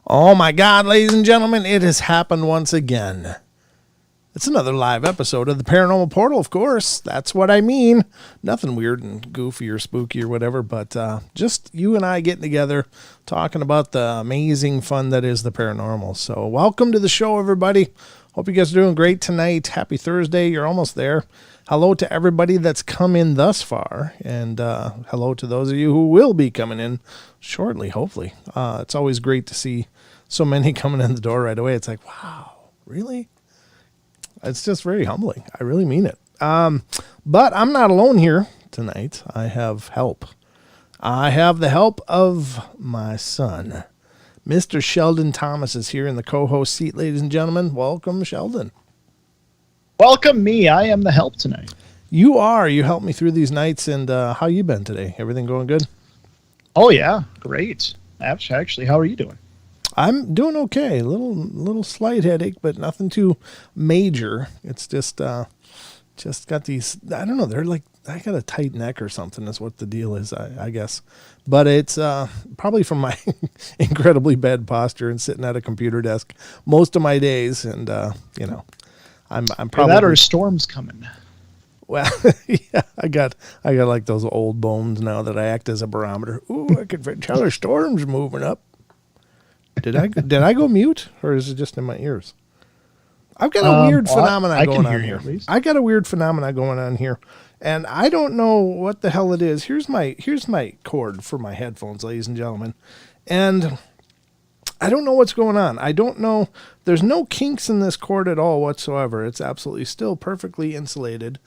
Oh my God, ladies and gentlemen, it has happened once again. It's another live episode of the Paranormal Portal, of course. That's what I mean. Nothing weird and goofy or spooky or whatever, but just you and I getting together, talking about the amazing fun that is the paranormal. So welcome to the show, everybody. Hope you guys are doing great tonight. Happy Thursday. You're almost there. Hello to everybody that's come in thus far, and hello to those of you who will be coming in shortly, hopefully. It's always great to see so many coming in the door right away. It's like, wow, really? It's just very humbling. I really mean it. But I'm not alone here tonight. I have help. I have the help of my son. Mr. Sheldon Thomas is here in the co-host seat, ladies and gentlemen. Welcome, Sheldon. Welcome me. I am the help tonight. You are. You helped me through these nights, and how you been today? Everything going good? Oh, yeah. Great. Actually, how are you doing? I'm doing okay. A little slight headache, but nothing too major. It's just got these, I don't know, they're like, I got a tight neck or something is what the deal is, I guess. But it's probably from my incredibly bad posture and sitting at a computer desk most of my days. And, I'm probably... That or storms coming. Well, yeah, I got like those old bones now that I act as a barometer. Ooh, I can tell there's storms moving up. Did I go mute, or is it just in my ears? I've got a weird phenomenon going on here. I got a weird phenomenon going on here, and I don't know what the hell it is. Here's my cord for my headphones, ladies and gentlemen, and I don't know what's going on. I don't know. There's no kinks in this cord at all whatsoever. It's absolutely still perfectly insulated.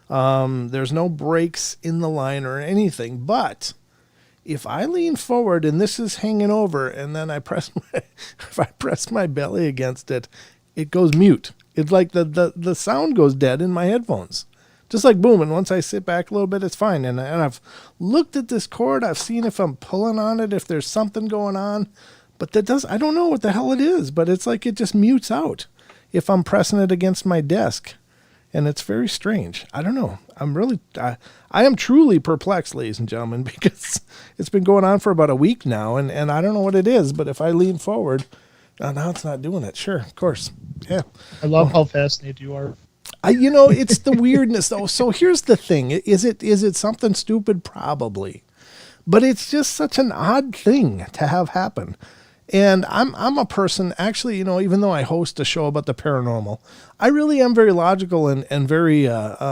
There's no breaks in the line or anything, but if I lean forward and this is hanging over and then if I press my belly against it, it goes mute. It's like the sound goes dead in my headphones. Just like boom, and once I sit back a little bit, it's fine. And I've looked at this cord. I've seen if I'm pulling on it, if there's something going on. But I don't know what the hell it is, but it's like it just mutes out if I'm pressing it against my desk. And it's very strange. I don't know. I am truly perplexed, ladies and gentlemen, because it's been going on for about a week now, and I don't know what it is, but if I lean forward, now it's not doing it. Sure, of course. Yeah. I love how fascinated you are. It's the weirdness, though. So here's the thing. Is it something stupid? Probably. But it's just such an odd thing to have happen. And I'm a person, actually, even though I host a show about the paranormal, I really am very logical and very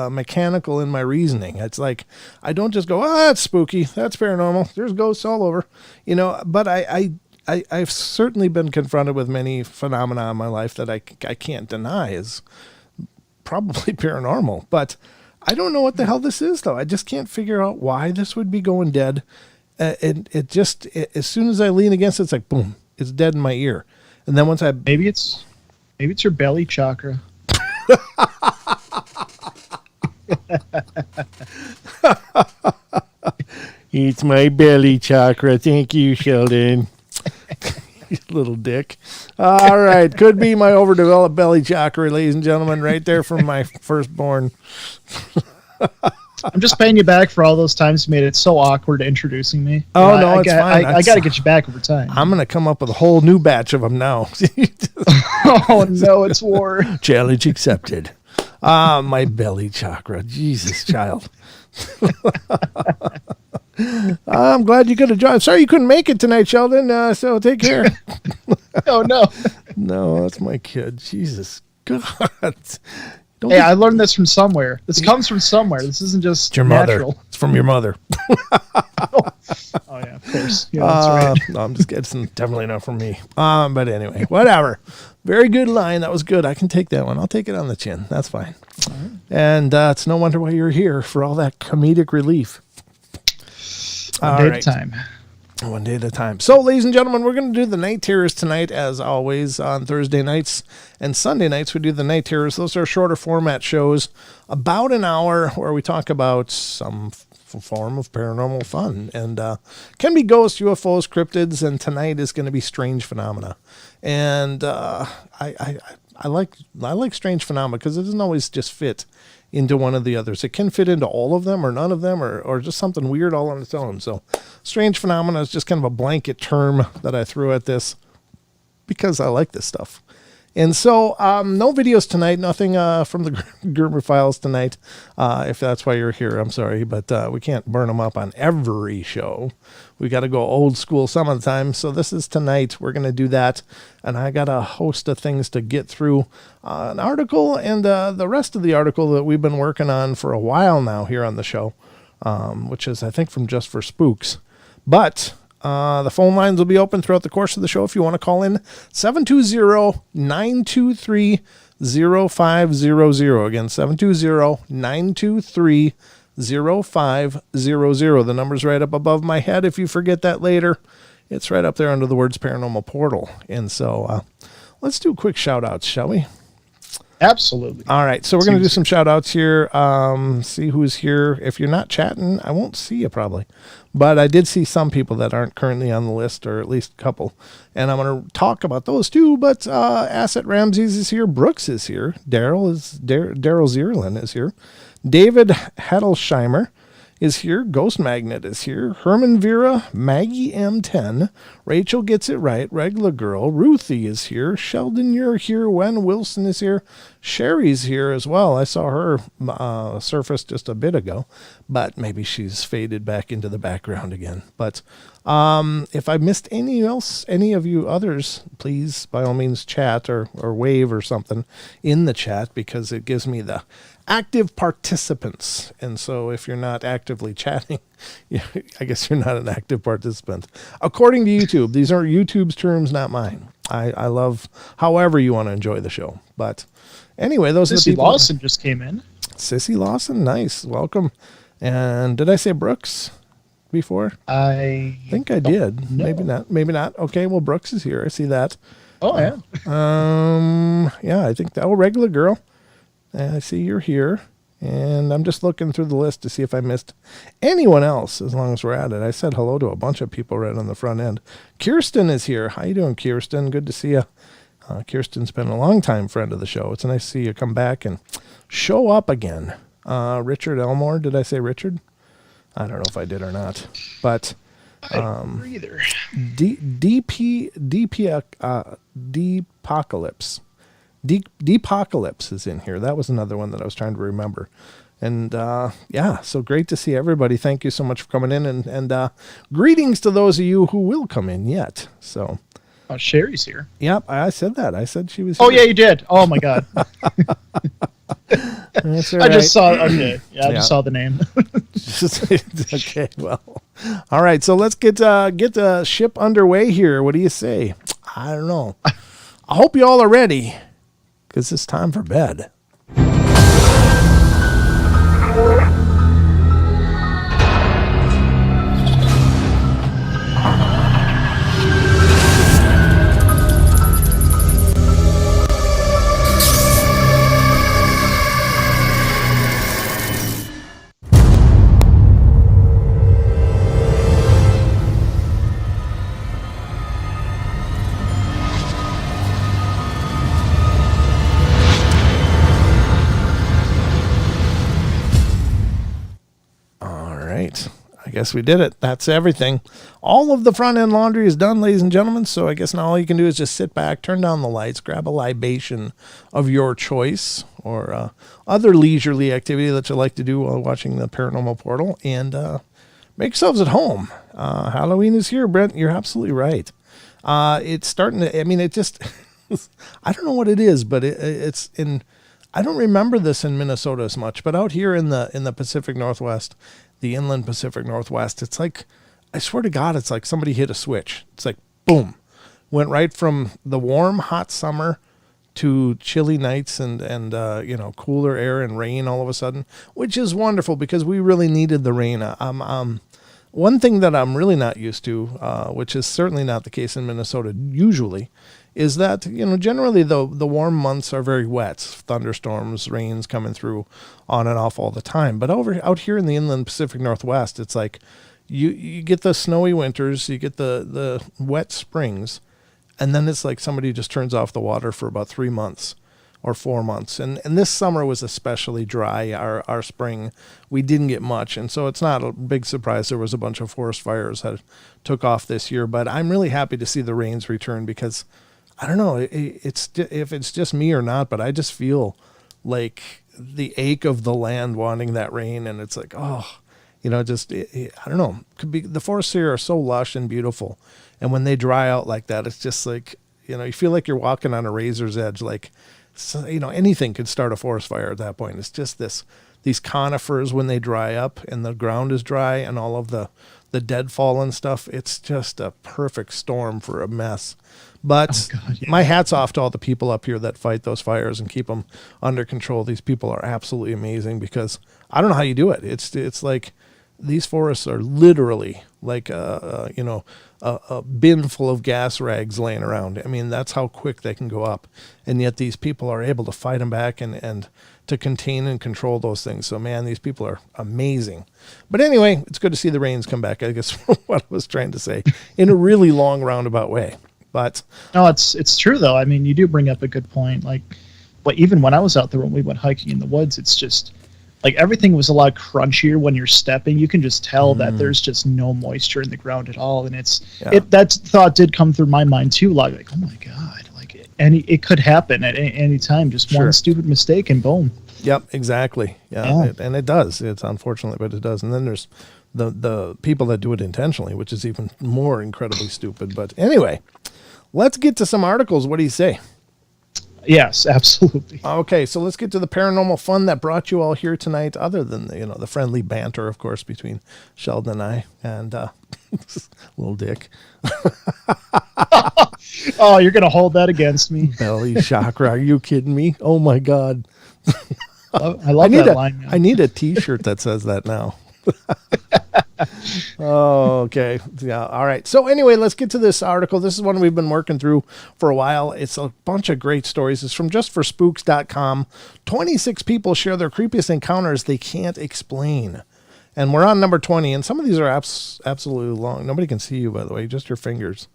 mechanical in my reasoning. It's like, I don't just go, that's spooky, that's paranormal, there's ghosts all over, but I've certainly been confronted with many phenomena in my life that I can't deny is probably paranormal. But I don't know what the hell this is, though. I just can't figure out why this would be going dead. It just, as soon as I lean against it, it's like, boom. It's dead in my ear. And then once maybe it's your belly chakra. It's my belly chakra. Thank you, Sheldon. You little dick. All right. Could be my overdeveloped belly chakra, ladies and gentlemen, right there from my firstborn. I'm just paying you back for all those times you made it so awkward introducing me. Oh, no, it's fine. I got to get you back over time. I'm going to come up with a whole new batch of them now. Oh, no, it's war. Challenge accepted. My belly chakra. Jesus, child. I'm glad you could have joined. Sorry you couldn't make it tonight, Sheldon. So take care. Oh, no. No, that's my kid. Jesus God. I learned this from somewhere. This comes from somewhere. This isn't just your natural. Mother. It's from your mother. Oh, yeah, of course. Yeah, that's right. No, I'm just kidding. It's definitely not from me. But anyway, whatever. Very good line. That was good. I can take that one. I'll take it on the chin. That's fine. Right. And it's no wonder why you're here, for all that comedic relief. One day at a time. One day at a time. So, ladies and gentlemen, we're going to do the Night Terrors tonight, as always, on Thursday nights and Sunday nights. We do the Night Terrors. Those are shorter format shows, about an hour, where we talk about some form of paranormal fun, and can be ghosts, UFOs, cryptids, and tonight is going to be strange phenomena. And I like strange phenomena because it doesn't always just fit into one of the others. It can fit into all of them or none of them or just something weird all on its own. So strange phenomena is just kind of a blanket term that I threw at this. because I like this stuff. And so, no videos tonight, nothing from the Gerber files tonight. If that's why you're here, I'm sorry, but we can't burn them up on every show. We got to go old school some of the time. So this is tonight. We're going to do that. And I got a host of things to get through. An article and the rest of the article that we've been working on for a while now here on the show, which is, I think, from Just for Spooks. But the phone lines will be open throughout the course of the show if you want to call in. 720-923-0500. Again, 720-923-0500. The number's right up above my head. If you forget that later, it's right up there under the words Paranormal Portal. And so let's do quick shout-outs, shall we? Absolutely. All right, so we're going to do some shout-outs here. See who's here. If you're not chatting, I won't see you probably. But I did see some people that aren't currently on the list, or at least a couple. And I'm going to talk about those too. But Asset Ramses is here. Brooks is here. Daryl Zierlin is here. David Hedelsheimer is here. Ghost Magnet is here. Herman Vera, Maggie M10, Rachel Gets It Right, Regla Girl, Ruthie is here. Sheldon, you're here. Wen Wilson is here. Sherry's here as well. I saw her surface just a bit ago, but maybe she's faded back into the background again. But if I missed any of you others, please by all means chat or wave or something in the chat, because it gives me the active participants. And so if you're not actively chatting, I guess you're not an active participant. According to YouTube, these are YouTube's terms, not mine. I love however you want to enjoy the show. But anyway, those are the people. Sissy Lawson just came in. Sissy Lawson, nice. Welcome. And did I say Brooks before? I think I did. know. Maybe not. Okay, well, Brooks is here. I see that. Oh, yeah. Yeah, I think that. Oh, Regular Girl. I see you're here. And I'm just looking through the list to see if I missed anyone else, as long as we're at it. I said hello to a bunch of people right on the front end. Kirsten is here. How you doing, Kirsten? Good to see you. Kirsten's been a long-time friend of the show. It's nice to see you come back and show up again. Richard Elmore. Did I say Richard? I don't know if I did or not. But I don't either. Deepocalypse. Deepocalypse is in here. That was another one that I was trying to remember. And yeah, so great to see everybody. Thank you so much for coming in, and greetings to those of you who will come in yet. So Sherry's here. Yep, I said that. I said she was here. Oh, yeah, you did. Oh, my God. That's all I right. just saw. Okay, yeah, I just saw the name. Okay, well, all right. So let's get the ship underway here. What do you say? I don't know. I hope you all are ready, because it's time for bed. I guess we did it. That's everything. All of the front end laundry is done, ladies and gentlemen. So I guess now all you can do is just sit back, turn down the lights, grab a libation of your choice, or other leisurely activity that you like to do while watching the Paranormal Portal, and make yourselves at home. Halloween is here, Brent. You're absolutely right. It's starting to, I mean, it just, I don't know what it is, but it's in, I don't remember this in Minnesota as much, but out here in the Pacific Northwest, the inland Pacific Northwest, it's like, I swear to God, it's like somebody hit a switch. It's like, boom, went right from the warm, hot summer to chilly nights and cooler air and rain all of a sudden, which is wonderful because we really needed the rain. One thing that I'm really not used to, which is certainly not the case in Minnesota usually, is that, generally the warm months are very wet, thunderstorms, rains coming through on and off all the time. But out here in the inland Pacific Northwest, it's like you get the snowy winters, you get the wet springs, and then it's like somebody just turns off the water for about 3 months or 4 months. And this summer was especially dry. Our spring, we didn't get much. And so it's not a big surprise there was a bunch of forest fires that took off this year. But I'm really happy to see the rains return because I don't know if it's just me or not, but I just feel like the ache of the land wanting that rain, and it's like, oh, just I don't know. Could be the forests here are so lush and beautiful, and when they dry out like that, it's just like you feel like you're walking on a razor's edge. Like, anything could start a forest fire at that point. It's just these conifers when they dry up and the ground is dry and all of the deadfall and stuff. It's just a perfect storm for a mess. But my hat's off to all the people up here that fight those fires and keep them under control. These people are absolutely amazing, because I don't know how you do it. It's like these forests are literally like a bin full of gas rags laying around. I mean, that's how quick they can go up. And yet these people are able to fight them back and to contain and control those things. So, man, these people are amazing. But anyway, it's good to see the rains come back, I guess, from what I was trying to say, in a really long roundabout way. But no, it's true, though. I mean, you do bring up a good point. Like, even when I was out there when we went hiking in the woods, it's just like everything was a lot crunchier when you're stepping. You can just tell that there's just no moisture in the ground at all. And that thought did come through my mind too. Like, oh my God, like it could happen at any time. Just one stupid mistake and boom. Yep, exactly. Yeah. And it does. It's unfortunate, but it does. And then there's the people that do it intentionally, which is even more incredibly stupid. But anyway, let's get to some articles. What do you say? Yes, absolutely. Okay, so let's get to the paranormal fun that brought you all here tonight, other than the friendly banter, of course, between Sheldon and I and little Dick. Oh, you're going to hold that against me. Belly chakra. Are you kidding me? Oh, my God. I love that line. Man. I need a T-shirt that says that now. Oh, okay. Yeah. All right. So anyway, let's get to this article. This is one we've been working through for a while. It's a bunch of great stories. It's from justforspooks.com. 26 people share their creepiest encounters they can't explain. And we're on number 20, and some of these are absolutely long. Nobody can see you, by the way, just your fingers.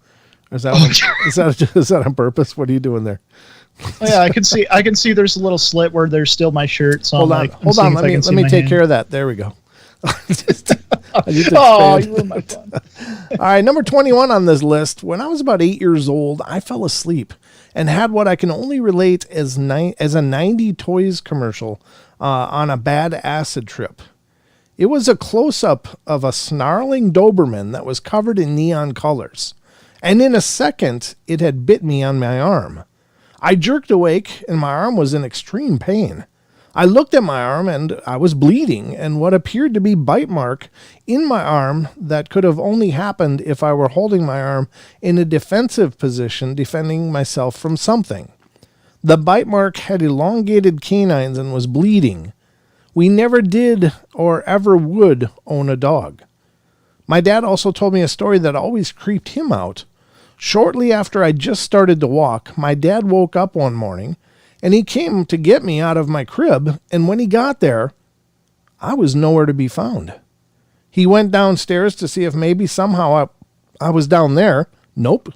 Is that on purpose? What are you doing there? Oh, yeah, I can see there's a little slit where there's still my shirt. So hold on. Let me take care of that. There we go. You ruined my fun. All right, number 21 on this list. When I was about 8 years old, I fell asleep and had what I can only relate as a 90 Toys commercial on a bad acid trip. It was a close-up of a snarling Doberman that was covered in neon colors. And in a second, it had bit me on my arm. I jerked awake, and my arm was in extreme pain. I looked at my arm, and I was bleeding, and what appeared to be bite mark in my arm that could have only happened if I were holding my arm in a defensive position, defending myself from something. The bite mark had elongated canines and was bleeding. We never did or ever would own a dog. My dad also told me a story that always creeped him out. Shortly after I just started to walk, my dad woke up one morning, and he came to get me out of my crib, and when he got there, I was nowhere to be found. He went downstairs to see if maybe somehow I was down there. Nope.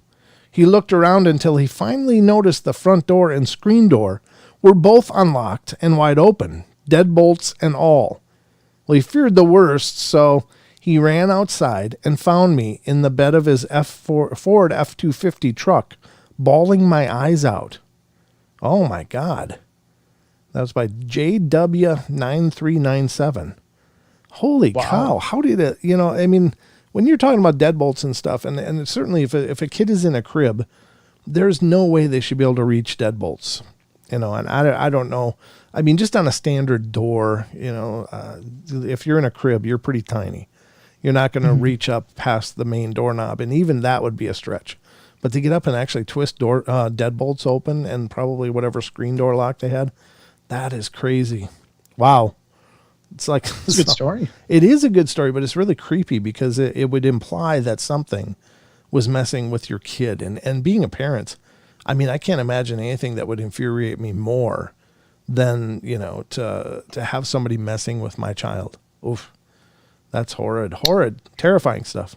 He looked around until he finally noticed the front door and screen door were both unlocked and wide open, deadbolts and all. Well, he feared the worst, so he ran outside and found me in the bed of his Ford F-250 truck, bawling my eyes out. Oh, my God. That was by JW9397. Holy cow. How did it, I mean, when you're talking about deadbolts and stuff, and certainly if a kid is in a crib, there's no way they should be able to reach deadbolts. And I don't know. I mean, just on a standard door, if you're in a crib, you're pretty tiny. You're not going to reach up past the main doorknob, and even that would be a stretch. But to get up and actually twist deadbolts open and probably whatever screen door lock they had, that is crazy. Wow. It's like it's a good story. It is a good story, but it's really creepy because it would imply that something was messing with your kid. And being a parent, I mean, I can't imagine anything that would infuriate me more than, to have somebody messing with my child. Oof. That's horrid, terrifying stuff.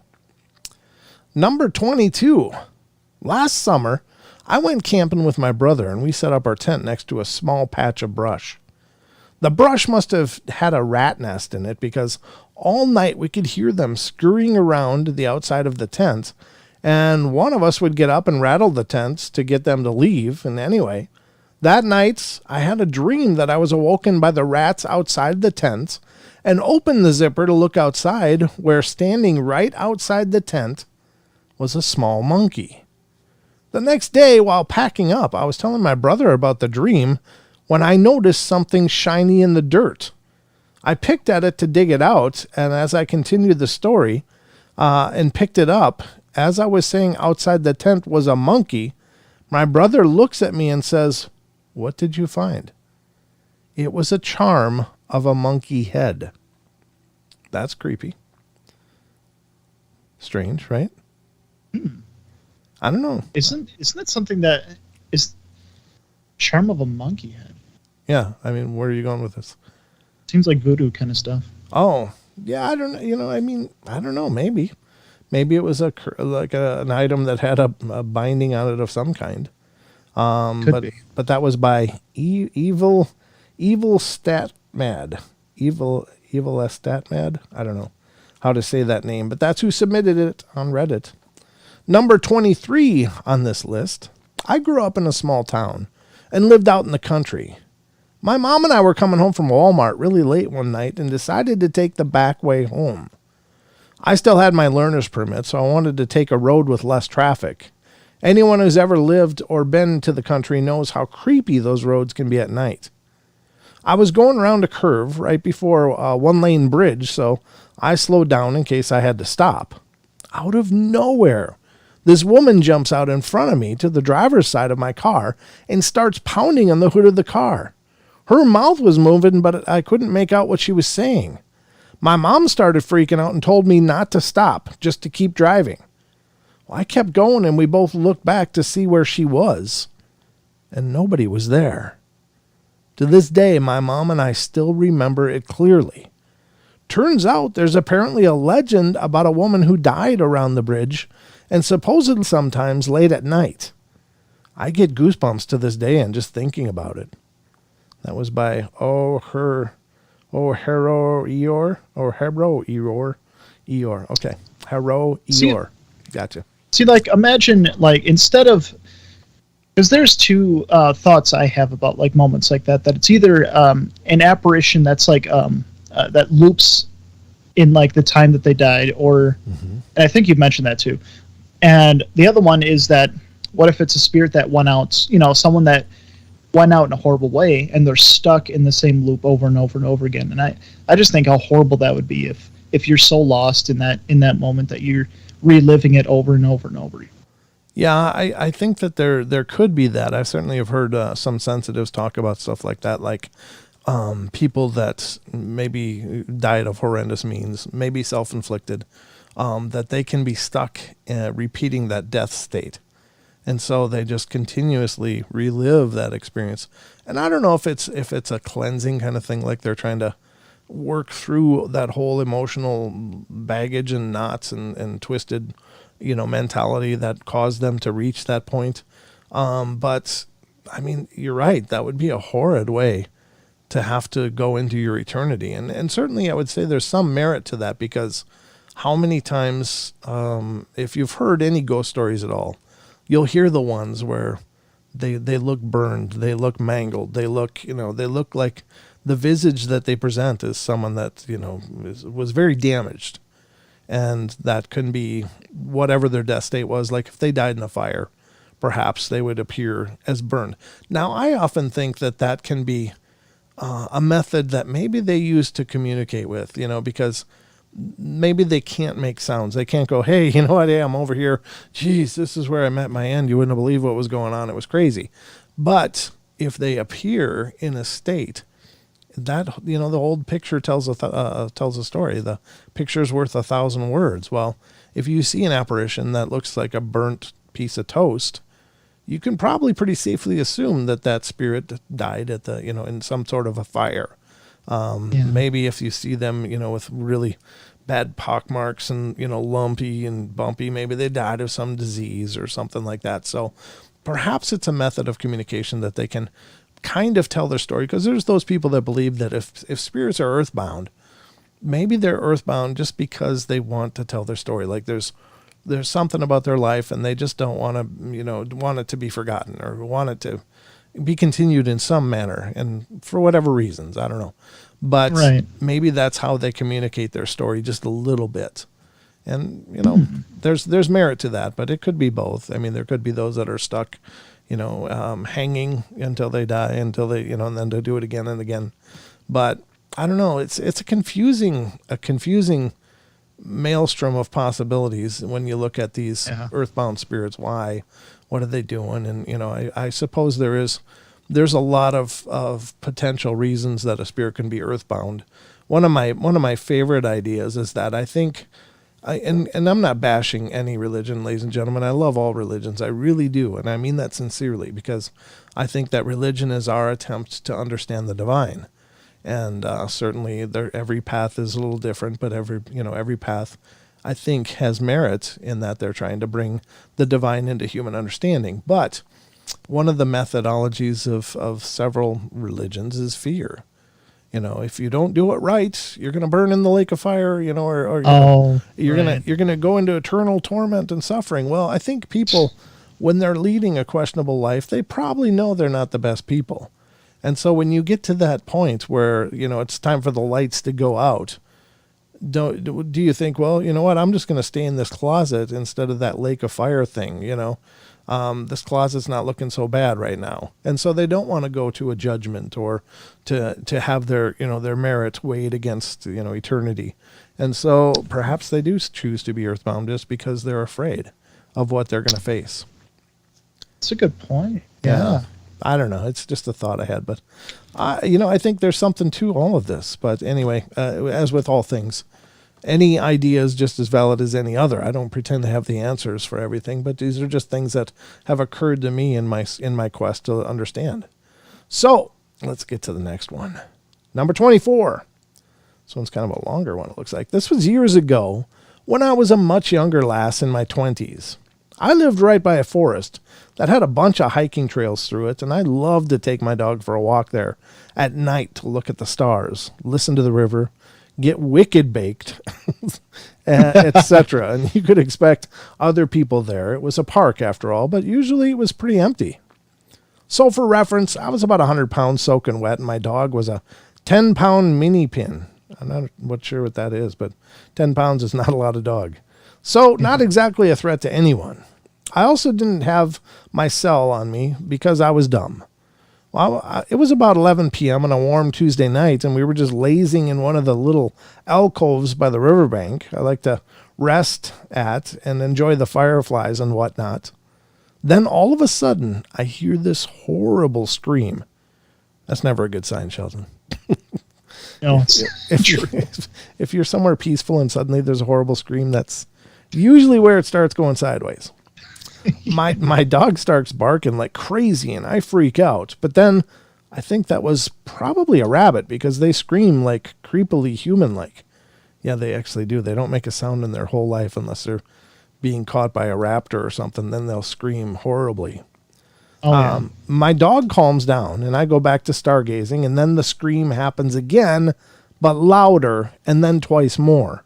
Number 22. Last summer, I went camping with my brother, and we set up our tent next to a small patch of brush. The brush must have had a rat nest in it because all night we could hear them scurrying around the outside of the tent, And one of us would get up and rattle the tents to get them to leave. And anyway, that night I had a dream that I was awoken by the rats outside the tent and opened the zipper to look outside, where standing right outside the tent was a small monkey. The next day, while packing up, I was telling my brother about the dream when I noticed something shiny in the dirt. I picked at it to dig it out, and as I continued the story and picked it up, as I was saying outside the tent was a monkey, my brother looks at me and says, "What did you find?" It was a charm of a monkey head. That's creepy. Strange, right? I don't know. Isn't that something that is charm of a monkey head? Yeah, I mean, where are you going with this? Seems like voodoo kind of stuff. Oh, yeah, I don't know. I don't know. Maybe it was an item that had a binding on it of some kind. Could be. But that was by evil stat mad. Evil stat mad. I don't know how to say that name, but that's who submitted it on Reddit. Number 23 on this list. I grew up in a small town and lived out in the country. My mom and I were coming home from Walmart really late one night and decided to take the back way home. I still had my learner's permit, so I wanted to take a road with less traffic. Anyone who's ever lived or been to the country knows how creepy those roads can be at night. I was going around a curve right before a one-lane bridge, so I slowed down in case I had to stop. Out of nowhere, this woman jumps out in front of me to the driver's side of my car and starts pounding on the hood of the car. Her mouth was moving, but I couldn't make out what she was saying. My mom started freaking out and told me not to stop, just to keep driving. Well, I kept going, and we both looked back to see where she was, and nobody was there. To this day, my mom and I still remember it clearly. Turns out there's apparently a legend about a woman who died around the bridge, and supposedly sometimes late at night. I get goosebumps to this day and just thinking about it. That was by Hero Eeyore. Okay. Hero Eeyore. Gotcha. See, like, imagine, like, instead of, because there's two thoughts I have about, like, moments like that it's either an apparition that's like that loops in, like, the time that they died, or and I think you've mentioned that too. And the other one is that, what if it's a spirit that went out, someone that went out in a horrible way, and they're stuck in the same loop over and over and over again. And I just think how horrible that would be if you're so lost in that moment that you're reliving it over and over and over. Yeah, I think that there could be that. I certainly have heard some sensitives talk about stuff like that, like people that maybe died of horrendous means, maybe self-inflicted, that they can be stuck repeating that death state. And so they just continuously relive that experience. And I don't know if it's a cleansing kind of thing, like they're trying to work through that whole emotional baggage and knots and twisted, mentality that caused them to reach that point. But I mean, you're right. That would be a horrid way to have to go into your eternity. And certainly I would say there's some merit to that, because how many times, if you've heard any ghost stories at all, you'll hear the ones where they look burned, they look mangled, they look like the visage that they present is someone that, was very damaged. And that can be whatever their death state was. Like if they died in a fire, perhaps they would appear as burned. Now, I often think that can be a method that maybe they use to communicate with, because maybe they can't make sounds. They can't go, hey, you know what? Hey, I'm over here. Geez, this is where I met my end. You wouldn't believe what was going on. It was crazy. But if they appear in a state that, the old picture tells a story. The picture's worth 1,000 words. Well, if you see an apparition that looks like a burnt piece of toast, you can probably pretty safely assume that spirit died at in some sort of a fire. Maybe if you see them, with really bad pockmarks and, lumpy and bumpy, maybe they died of some disease or something like that. So perhaps it's a method of communication that they can kind of tell their story, because there's those people that believe that if spirits are earthbound, maybe they're earthbound just because they want to tell their story. Like there's there's something about their life, and they just don't want to, want it to be forgotten or want it to be continued in some manner, and for whatever reasons, I don't know. But maybe that's how they communicate their story, just a little bit. And, there's merit to that, but it could be both. I mean, there could be those that are stuck, hanging until they die, until they, and then to do it again and again. But I don't know. It's a confusing maelstrom of possibilities when you look at these earthbound spirits. Why? What are they doing? And, I suppose there's a lot of potential reasons that a spirit can be earthbound. One of my favorite ideas is that I think, and I'm not bashing any religion, ladies and gentlemen. I love all religions. I really do. And I mean that sincerely, because I think that religion is our attempt to understand the divine. And certainly every path is a little different, but every path, I think, has merit in that they're trying to bring the divine into human understanding. But one of the methodologies of several religions is fear. If you don't do it right, you're going to burn in the lake of fire, you're going to go into eternal torment and suffering. Well, I think people, when they're leading a questionable life, they probably know they're not the best people. And so when you get to that point where, it's time for the lights to go out, do you think, well, you know what, I'm just going to stay in this closet instead of that lake of fire thing, this closet's not looking so bad right now. And so they don't want to go to a judgment or to have their merit weighed against, eternity. And so perhaps they do choose to be earthbound just because they're afraid of what they're going to face. That's a good point. Yeah. I don't know. It's just a thought I had, but I think there's something to all of this. But anyway, as with all things, any idea is just as valid as any other. I don't pretend to have the answers for everything, but these are just things that have occurred to me in my quest to understand. So let's get to the next one. Number 24. This one's kind of a longer one, it looks like. This was years ago when I was a much younger lass in my 20s. I lived right by a forest that had a bunch of hiking trails through it, and I loved to take my dog for a walk there at night to look at the stars, listen to the river, get wicked baked, etc. And you could expect other people there. It was a park after all, but usually it was pretty empty. So for reference, I was about 100 pounds soaking wet, and my dog was a 10-pound mini pin. I'm not sure what that is, but 10 pounds is not a lot of dog. So not exactly a threat to anyone. I also didn't have my cell on me because I was dumb. Well, it was about 11 p.m. on a warm Tuesday night, and we were just lazing in one of the little alcoves by the riverbank. I like to rest at and enjoy the fireflies and whatnot. Then all of a sudden, I hear this horrible scream. That's never a good sign, Sheldon. No, if you're somewhere peaceful and suddenly there's a horrible scream, that's usually where it starts going sideways. My dog starts barking like crazy, and I freak out. But then I think that was probably a rabbit, because they scream like creepily human-like. Yeah, they actually do. They don't make a sound in their whole life unless they're being caught by a raptor or something. Then they'll scream horribly. My dog calms down, and I go back to stargazing, and then the scream happens again, but louder, and then twice more.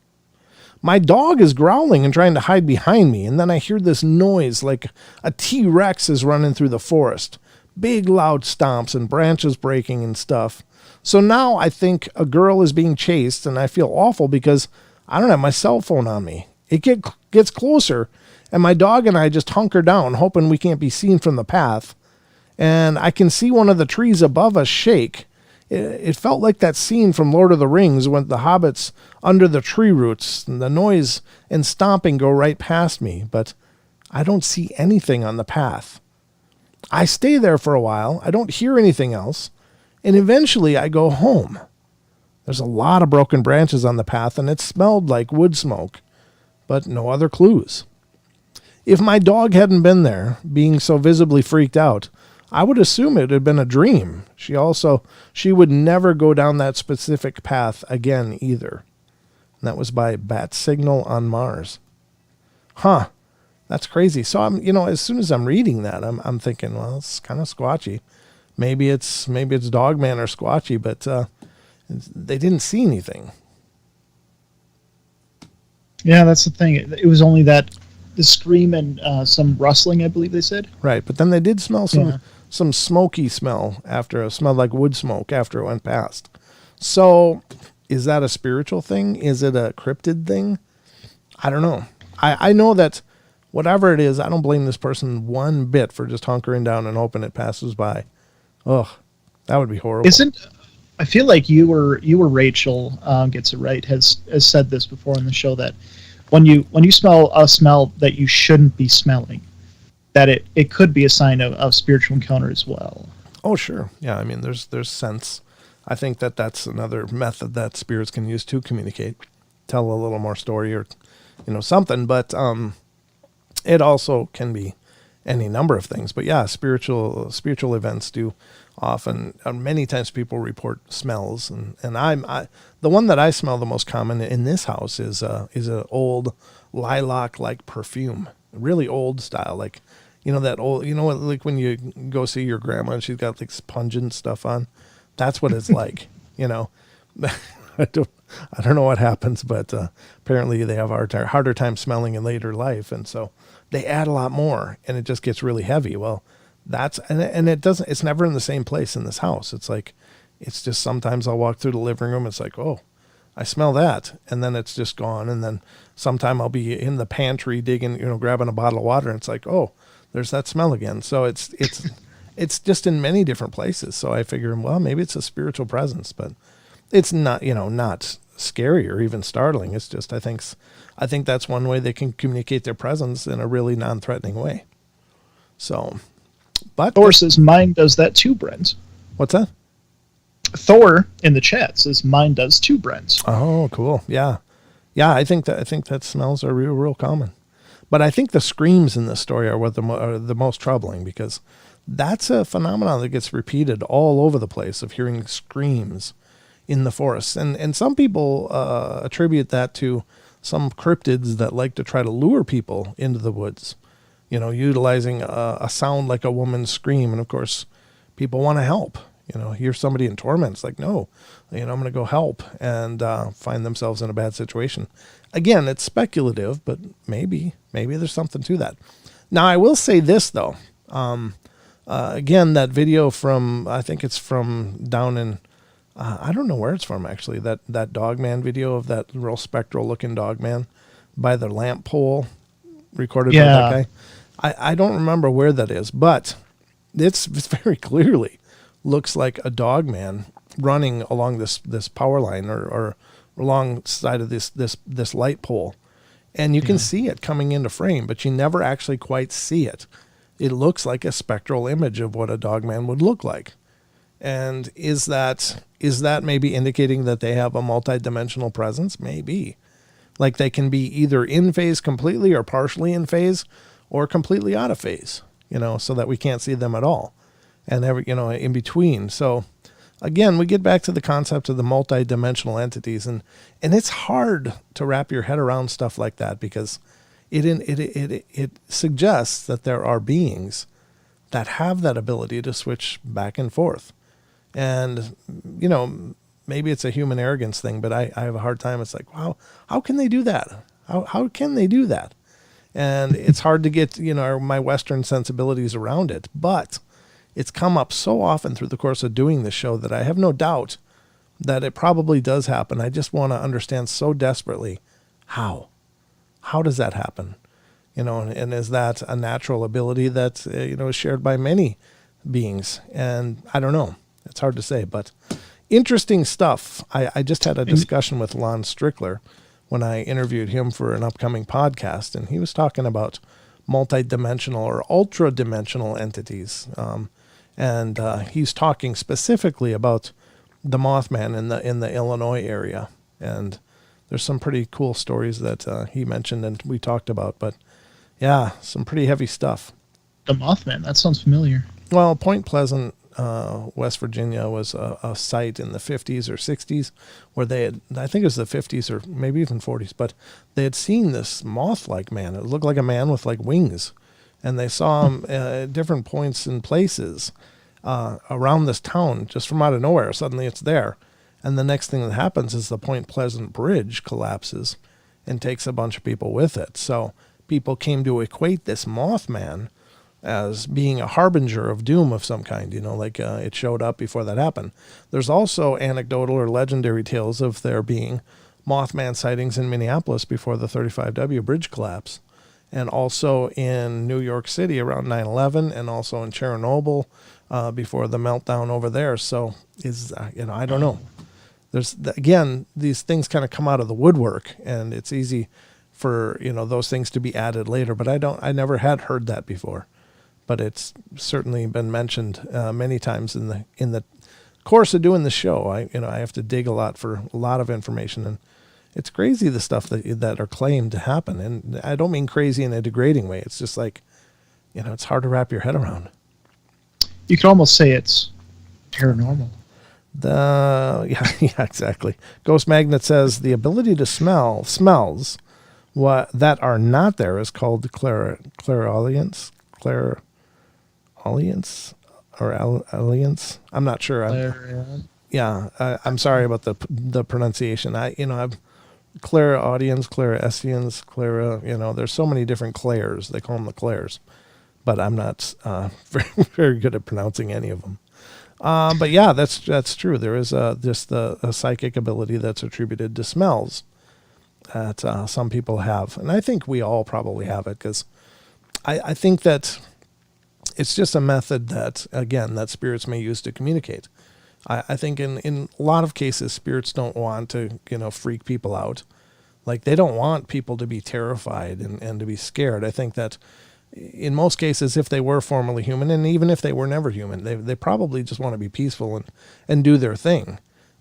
My dog is growling and trying to hide behind me, and then I hear this noise like a T-Rex is running through the forest. Big loud stomps and branches breaking and stuff. So now I think a girl is being chased, and I feel awful because I don't have my cell phone on me. It gets closer, and my dog and I just hunker down, hoping we can't be seen from the path. And I can see one of the trees above us shake. It felt like that scene from Lord of the Rings when the hobbits under the tree roots, and the noise and stomping go right past me, but I don't see anything on the path. I stay there for a while. I don't hear anything else, and eventually I go home. There's a lot of broken branches on the path, and it smelled like wood smoke, but no other clues. If my dog hadn't been there, being so visibly freaked out, I would assume it had been a dream. She would never go down that specific path again either. And that was by bat signal on Mars. Huh. That's crazy. So I'm, as soon as I'm reading that, I'm thinking, well, it's kind of squatchy. Maybe it's Dogman or Squatchy, but they didn't see anything. Yeah, that's the thing. It was only that the scream and some rustling, I believe they said. Right, but then they did smell Yeah. some smoky smell after, it smelled like wood smoke after it went past. So is that a spiritual thing? Is it a cryptid thing? I don't know. I know that whatever it is, I don't blame this person one bit for just hunkering down and hoping it passes by. Ugh, that would be horrible. I feel like you were Rachel gets it right has said this before on the show, that when you smell a smell that you shouldn't be smelling, that it could be a sign of spiritual encounter as well. Oh, sure. Yeah, I mean, there's sense. I think that's another method that spirits can use to communicate, tell a little more story or, something. But it also can be any number of things. But yeah, spiritual events do often. Many times people report smells, and the one that I smell the most common in this house is an old lilac like perfume, really old style, like. That old, like when you go see your grandma and she's got like pungent stuff on, that's what it's like, I don't know what happens, but apparently they have a harder time smelling in later life. And so they add a lot more and it just gets really heavy. Well, and it's never in the same place in this house. It's like, it's just sometimes I'll walk through the living room. It's like, oh, I smell that. And then it's just gone. And then sometime I'll be in the pantry digging, grabbing a bottle of water. And it's like, oh, there's that smell again. So it's just in many different places. So I figure, well, maybe it's a spiritual presence, but it's not, not scary or even startling. It's just, I think that's one way they can communicate their presence in a really non-threatening way. So, but Thor says mine does that too, Brent. What's that? Thor in the chat says mine does too, Brent. Oh, cool. Yeah. I think that smells are real common. But I think the screams in this story are what are the most troubling, because that's a phenomenon that gets repeated all over the place, of hearing screams in the forest. And some people attribute that to some cryptids that like to try to lure people into the woods, utilizing a sound like a woman's scream. And of course, people want to help. Hear somebody in torment. It's like, no, I'm going to go help, and find themselves in a bad situation. Again, it's speculative, but maybe there's something to that. Now, I will say this, though. Again, that video from, I think it's from down in, I don't know where it's from, actually, that dog man video of that real spectral looking dog man by the lamp pole, recorded by that guy. I don't remember where that is, but it's very clearly looks like a dog man running along this power line or alongside of this light pole. And you can see it coming into frame, but you never actually quite see it. It looks like a spectral image of what a dog man would look like. And is that maybe indicating that they have a multidimensional presence? Maybe. Like they can be either in phase completely or partially in phase or completely out of phase, so that we can't see them at all. And in between. So again, we get back to the concept of the multidimensional entities, and it's hard to wrap your head around stuff like that, because it suggests that there are beings that have that ability to switch back and forth. And, maybe it's a human arrogance thing, but I have a hard time. It's like, wow, how can they do that? How can they do that? And it's hard to get, my Western sensibilities around it, but it's come up so often through the course of doing this show that I have no doubt that it probably does happen. I just want to understand so desperately how. How does that happen? And is that a natural ability that, is shared by many beings? And I don't know. It's hard to say, but interesting stuff. I just had a discussion with Lon Strickler when I interviewed him for an upcoming podcast, and he was talking about multidimensional or ultra-dimensional entities. And he's talking specifically about the Mothman in the Illinois area. And there's some pretty cool stories that he mentioned and we talked about. But yeah, some pretty heavy stuff. The Mothman, that sounds familiar. Well, Point Pleasant, West Virginia was a site in the 50s or 60s where they had, I think it was the 50s or maybe even 40s, but they had seen this moth-like man. It looked like a man with like wings. And they saw him at different points and places around this town, just from out of nowhere. Suddenly it's there. And the next thing that happens is the Point Pleasant Bridge collapses and takes a bunch of people with it. So people came to equate this Mothman as being a harbinger of doom of some kind, like it showed up before that happened. There's also anecdotal or legendary tales of there being Mothman sightings in Minneapolis before the 35W bridge collapse, and also in New York City around 9/11, and also in Chernobyl before the meltdown over there. So I don't know. There's again, these things kind of come out of the woodwork, and it's easy for those things to be added later. But I never had heard that before. But it's certainly been mentioned many times in the course of doing the show. I have to dig a lot for a lot of information, and it's crazy the stuff that are claimed to happen. And I don't mean crazy in a degrading way. It's just like, it's hard to wrap your head around. You could almost say it's paranormal. Yeah, exactly. Ghost Magnet says the ability to smell smells that are not there is called clairaudience. Clairaudience or alliance. I'm not sure. I'm sorry about the pronunciation. I've clairaudience, clairessence, there's so many different clairs. They call them the clairs, but I'm not very, very good at pronouncing any of them. But yeah, that's true. There is just a psychic ability that's attributed to smells that some people have, and I think we all probably have it, because I think that it's just a method that spirits may use to communicate. I think in a lot of cases, spirits don't want to, freak people out. Like, they don't want people to be terrified and to be scared. I think that in most cases, if they were formerly human, and even if they were never human, they probably just want to be peaceful and do their thing.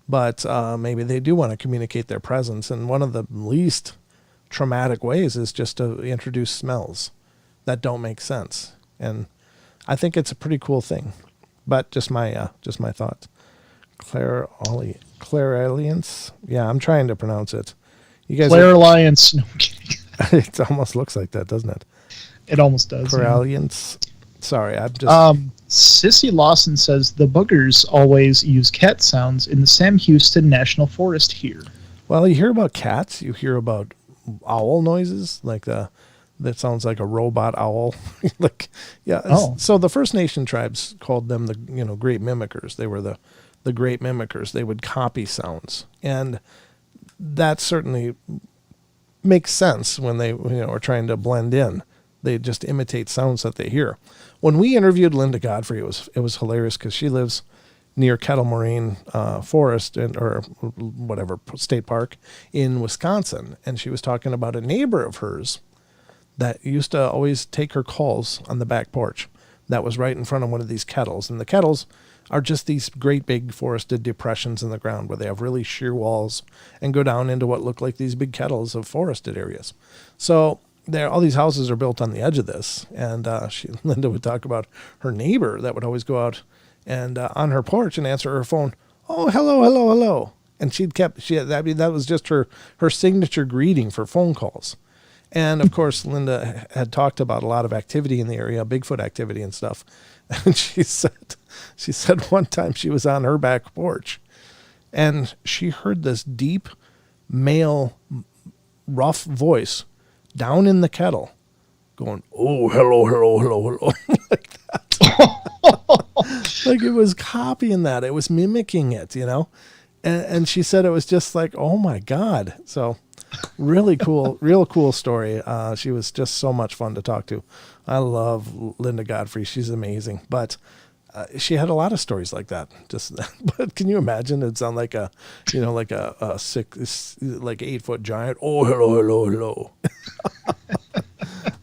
But maybe they do want to communicate their presence. And one of the least traumatic ways is just to introduce smells that don't make sense. And I think it's a pretty cool thing. But just my thoughts. Clairaudience. Yeah, I'm trying to pronounce it. You guys. Clairaudience. No, I'm kidding. It almost looks like that, doesn't it? It almost does. Clairaudience. Yeah. Sorry, I'm just. Sissy Lawson says the boogers always use cat sounds in the Sam Houston National Forest here. Well, you hear about cats. You hear about owl noises, like that sounds like a robot owl. Like, yeah. Oh. So the First Nation tribes called them the great mimickers. They were the great mimickers. They would copy sounds, and that certainly makes sense when they are trying to blend in. They just imitate sounds that they hear. When we interviewed Linda Godfrey, it was hilarious, because she lives near Kettle Moraine Forest or whatever state park in Wisconsin, and she was talking about a neighbor of hers that used to always take her calls on the back porch. That was right in front of one of these kettles, and the kettles are just these great big forested depressions in the ground where they have really sheer walls and go down into what look like these big kettles of forested areas. So all these houses are built on the edge of this, and Linda would talk about her neighbor that would always go out and on her porch and answer her phone. Oh, hello, hello, hello. And that was just her signature greeting for phone calls. And of course, Linda had talked about a lot of activity in the area, Bigfoot activity and stuff. And she said one time she was on her back porch and she heard this deep male rough voice down in the kettle going, oh, hello, hello, hello, hello, like that. Like, it was copying that. It was mimicking it, And she said it was just like, oh my God. So really cool, real cool story. She was just so much fun to talk to. I love Linda Godfrey. She's amazing. But she had a lot of stories like that. But can you imagine? It'd sound like a 8-foot giant. Oh, hello, hello, hello.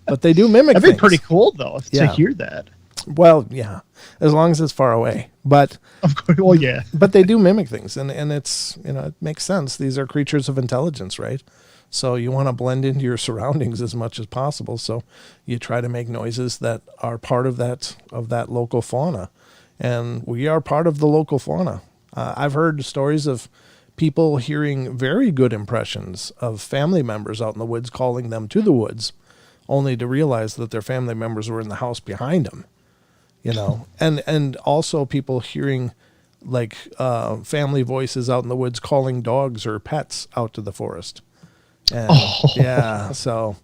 But they do mimic That'd be things. Pretty cool, though, to hear that. Well, yeah, as long as it's far away. But of course, well, yeah. But they do mimic things, and it's it makes sense. These are creatures of intelligence, right? So you want to blend into your surroundings as much as possible. So you try to make noises that are part of that local fauna, and we are part of the local fauna. I've heard stories of people hearing very good impressions of family members out in the woods calling them to the woods, only to realize that their family members were in the house behind them. And also people hearing like family voices out in the woods calling dogs or pets out to the forest. And yeah, so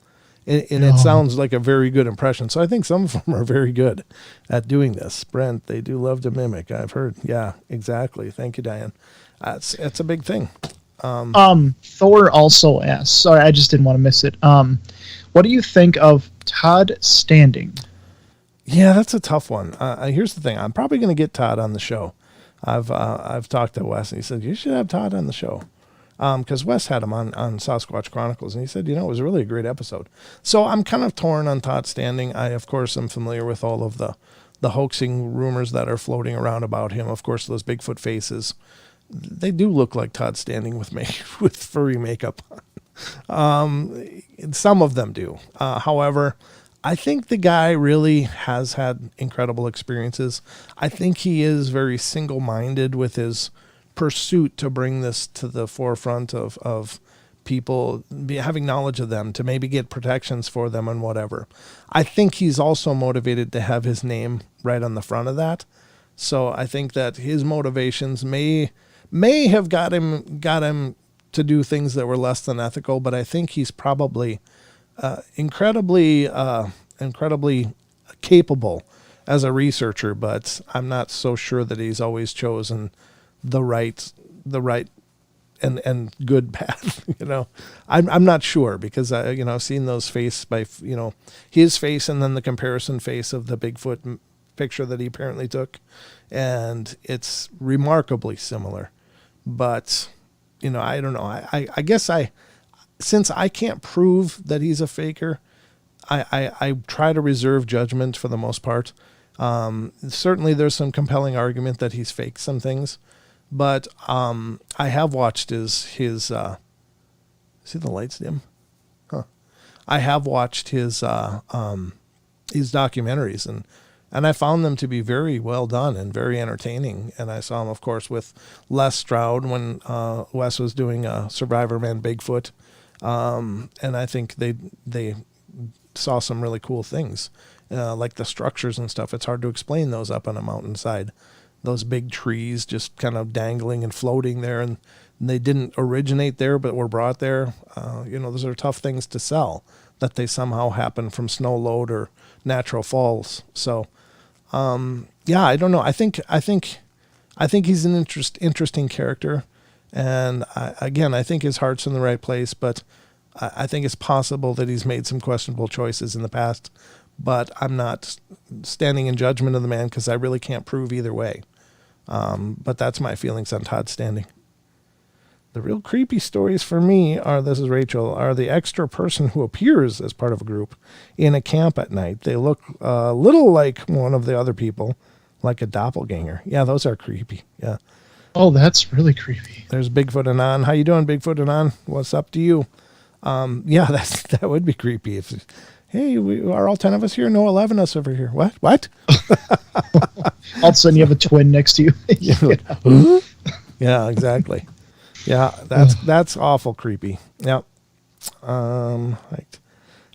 And it sounds like a very good impression. So I think some of them are very good at doing this. Brent, they do love to mimic. I've heard. Yeah, exactly. Thank you, Diane. It's a big thing. Thor also asks, sorry, I just didn't want to miss it. What do you think of Todd Standing? Yeah, that's a tough one. Here's the thing. I'm probably going to get Todd on the show. I've talked to Wes, and he said, you should have Todd on the show. Because Wes had him on Sasquatch Chronicles, and he said, it was really a great episode. So I'm kind of torn on Todd Standing. I, of course, am familiar with all of the hoaxing rumors that are floating around about him. Of course, those Bigfoot faces, they do look like Todd Standing with furry makeup on. Some of them do. However, I think the guy really has had incredible experiences. I think he is very single-minded with his pursuit to bring this to the forefront of people having knowledge of them, to maybe get protections for them and whatever. I think he's also motivated to have his name right on the front of that. So I think that his motivations may have got him to do things that were less than ethical, but I think he's probably incredibly capable as a researcher, but I'm not so sure that he's always chosen the right and good path. I'm not sure, because I've seen those his face and then the comparison face of the Bigfoot picture that he apparently took, and it's remarkably similar. But I don't know. I guess since I can't prove that he's a faker, I try to reserve judgment for the most part. Certainly there's some compelling argument that he's faked some things, but I have watched his see the lights dim? Huh. I have watched his documentaries, and I found them to be very well done and very entertaining. And I saw him, of course, with Les Stroud when Wes was doing Survivor Man Bigfoot. And I think they saw some really cool things, like the structures and stuff. It's hard to explain those up on a mountainside. Those big trees just kind of dangling and floating there, and they didn't originate there but were brought there. Those are tough things to sell, that they somehow happen from snow load or natural falls. So, I don't know. I think he's an interesting character. And I think his heart's in the right place, but I think it's possible that he's made some questionable choices in the past, but I'm not standing in judgment of the man because I really can't prove either way. But that's my feelings on Todd Standing. The real creepy stories for me this is Rachel, are the extra person who appears as part of a group in a camp at night. They look a little like one of the other people, like a doppelganger. Yeah, those are creepy. Yeah. Oh, that's really creepy. There's Bigfoot Anon. How you doing, Bigfoot Anon? What's up to you? That would be creepy. Hey, are all 10 of us here? No, 11 of us over here. What? All of a sudden you have a twin next to you. Yeah, exactly. Yeah, that's awful creepy. Yeah.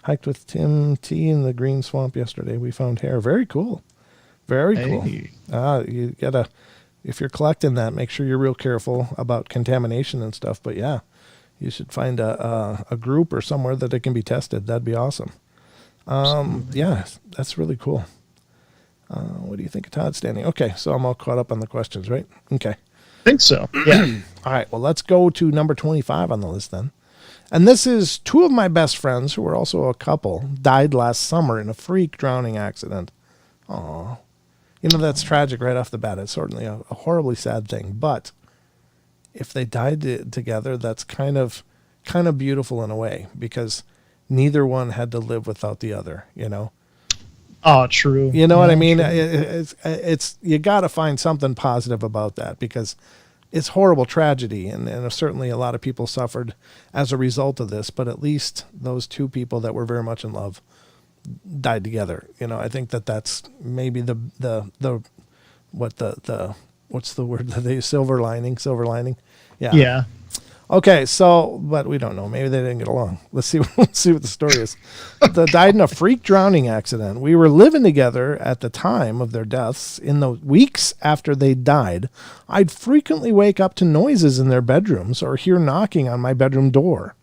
Hiked with Tim T in the Green Swamp yesterday. We found hair. Very cool. Very cool. You gotta, if you're collecting that, make sure you're real careful about contamination and stuff. But yeah, you should find a group or somewhere that it can be tested. That'd be awesome. Yeah, that's really cool. What do you think of Todd Standing? Okay, so I'm all caught up on the questions, right? Okay. I think so. Yeah. All right, well, let's go to number 25 on the list then. And this is two of my best friends, who were also a couple, died last summer in a freak drowning accident. Aw. That's tragic right off the bat. It's certainly a horribly sad thing. But if they died together, that's kind of beautiful in a way, because neither one had to live without the other, Oh, true. You know what I mean? It's you got to find something positive about that, because it's horrible tragedy, and certainly a lot of people suffered as a result of this. But at least those two people that were very much in love died together. I think that's maybe what's the word that they use? Silver lining. Yeah. Yeah. Okay, but we don't know. Maybe they didn't get along. Let's see what the story is. They died in a freak drowning accident. We were living together at the time of their deaths. In the weeks after they died, I'd frequently wake up to noises in their bedrooms or hear knocking on my bedroom door.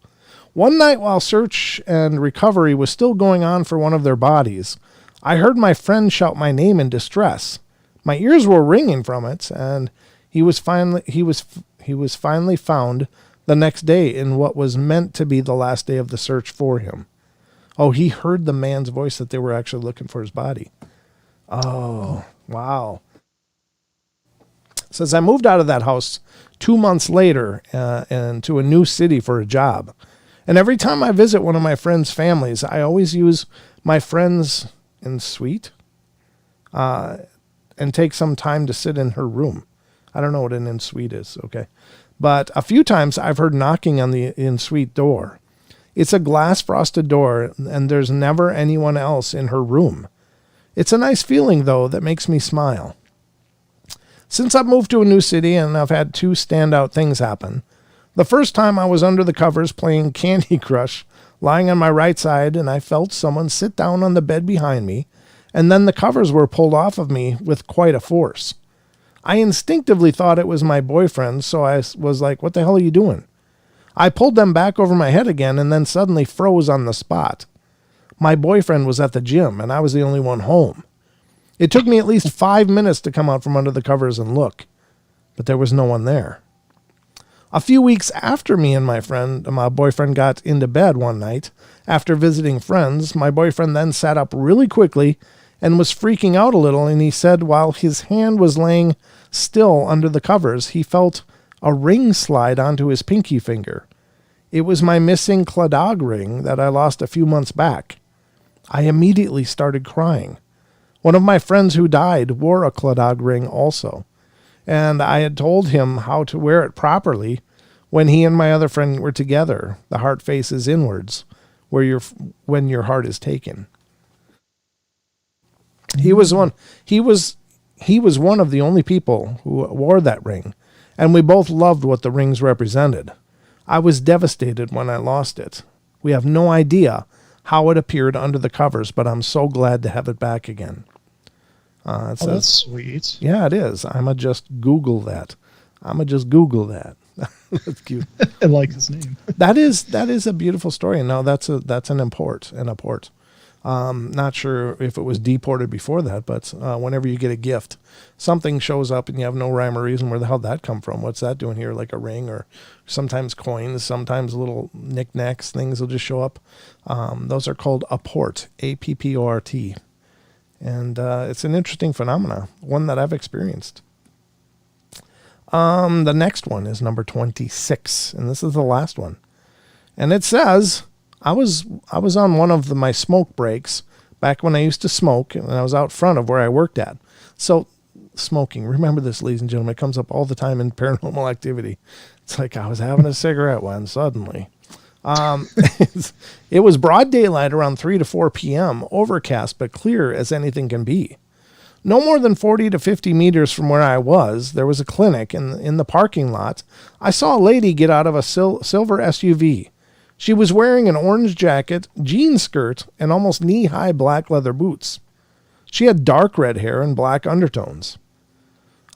One night while search and recovery was still going on for one of their bodies, I heard my friend shout my name in distress. My ears were ringing from it, and he was finally found the next day in what was meant to be the last day of the search for him. Oh, he heard the man's voice that they were actually looking for his body. Oh, wow. Says I moved out of that house 2 months later and to a new city for a job. And every time I visit one of my friends' families, I always use my friend's en suite and take some time to sit in her room. I don't know what an en suite is, okay? But a few times I've heard knocking on the en suite door. It's a glass frosted door, and there's never anyone else in her room. It's a nice feeling, though, that makes me smile. Since I've moved to a new city and I've had 2 standout things happen. The first time I was under the covers playing Candy Crush, lying on my right side, and I felt someone sit down on the bed behind me, and then the covers were pulled off of me with quite a force. I instinctively thought it was my boyfriend, so I was like, what the hell are you doing? I pulled them back over my head again and then suddenly froze on the spot. My boyfriend was at the gym, and I was the only one home. It took me at least 5 minutes to come out from under the covers and look, but there was no one there. A few weeks after me and my boyfriend got into bed one night, after visiting friends, my boyfriend then sat up really quickly and was freaking out a little, and he said while his hand was laying still under the covers, he felt a ring slide onto his pinky finger. It was my missing cladog ring that I lost a few months back. I immediately started crying. One of my friends who died wore a cladog ring also, and I had told him how to wear it properly when he and my other friend were together. The heart faces inwards, when your heart is taken. He was one of the only people who wore that ring, and we both loved what the rings represented. I was devastated when I lost it. We have no idea how it appeared under the covers, but I'm so glad to have it back again. It says, that's sweet. Yeah, it is. I'ma just Google that. That's cute. I like his name. That is a beautiful story. And now that's an import. Not sure if it was deported before that, but whenever you get a gift, something shows up and you have no rhyme or reason where the hell that come from. What's that doing here? Like a ring, or sometimes coins, sometimes little knickknacks, things will just show up. Those are called apport, A-P-P-O-R-T. And it's an interesting phenomena, one that I've experienced. The next one is number 26, and this is the last one. And it says, I was on one of my smoke breaks back when I used to smoke, and I was out front of where I worked at. So smoking, remember this, ladies and gentlemen, it comes up all the time in paranormal activity. It's like I was having a cigarette when suddenly. It was broad daylight around 3 to 4 p.m., overcast but clear as anything can be. No more than 40 to 50 meters from where I was, there was a clinic in the parking lot. I saw a lady get out of a silver SUV. She was wearing an orange jacket, jean skirt, and almost knee-high black leather boots. She had dark red hair and black undertones.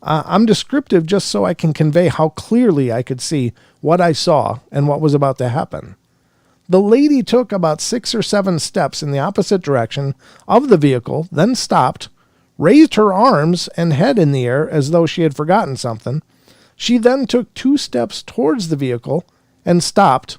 I'm descriptive just so I can convey how clearly I could see what I saw and what was about to happen. The lady took about 6 or 7 steps in the opposite direction of the vehicle, then stopped, raised her arms and head in the air as though she had forgotten something. She then took 2 steps towards the vehicle and stopped,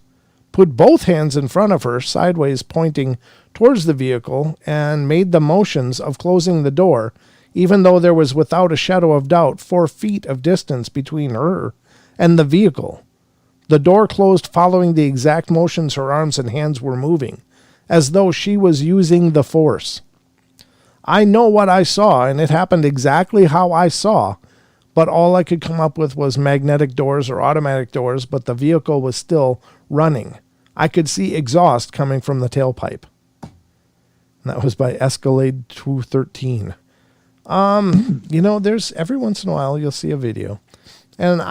put both hands in front of her, sideways pointing towards the vehicle, and made the motions of closing the door, even though there was without a shadow of doubt 4 feet of distance between her and the vehicle. The door closed following the exact motions her arms and hands were moving, as though she was using the force. I know what I saw, and it happened exactly how I saw, but all I could come up with was magnetic doors or automatic doors, but the vehicle was still running. I could see exhaust coming from the tailpipe. And that was by Escalade 213. There's every once in a while you'll see a video. And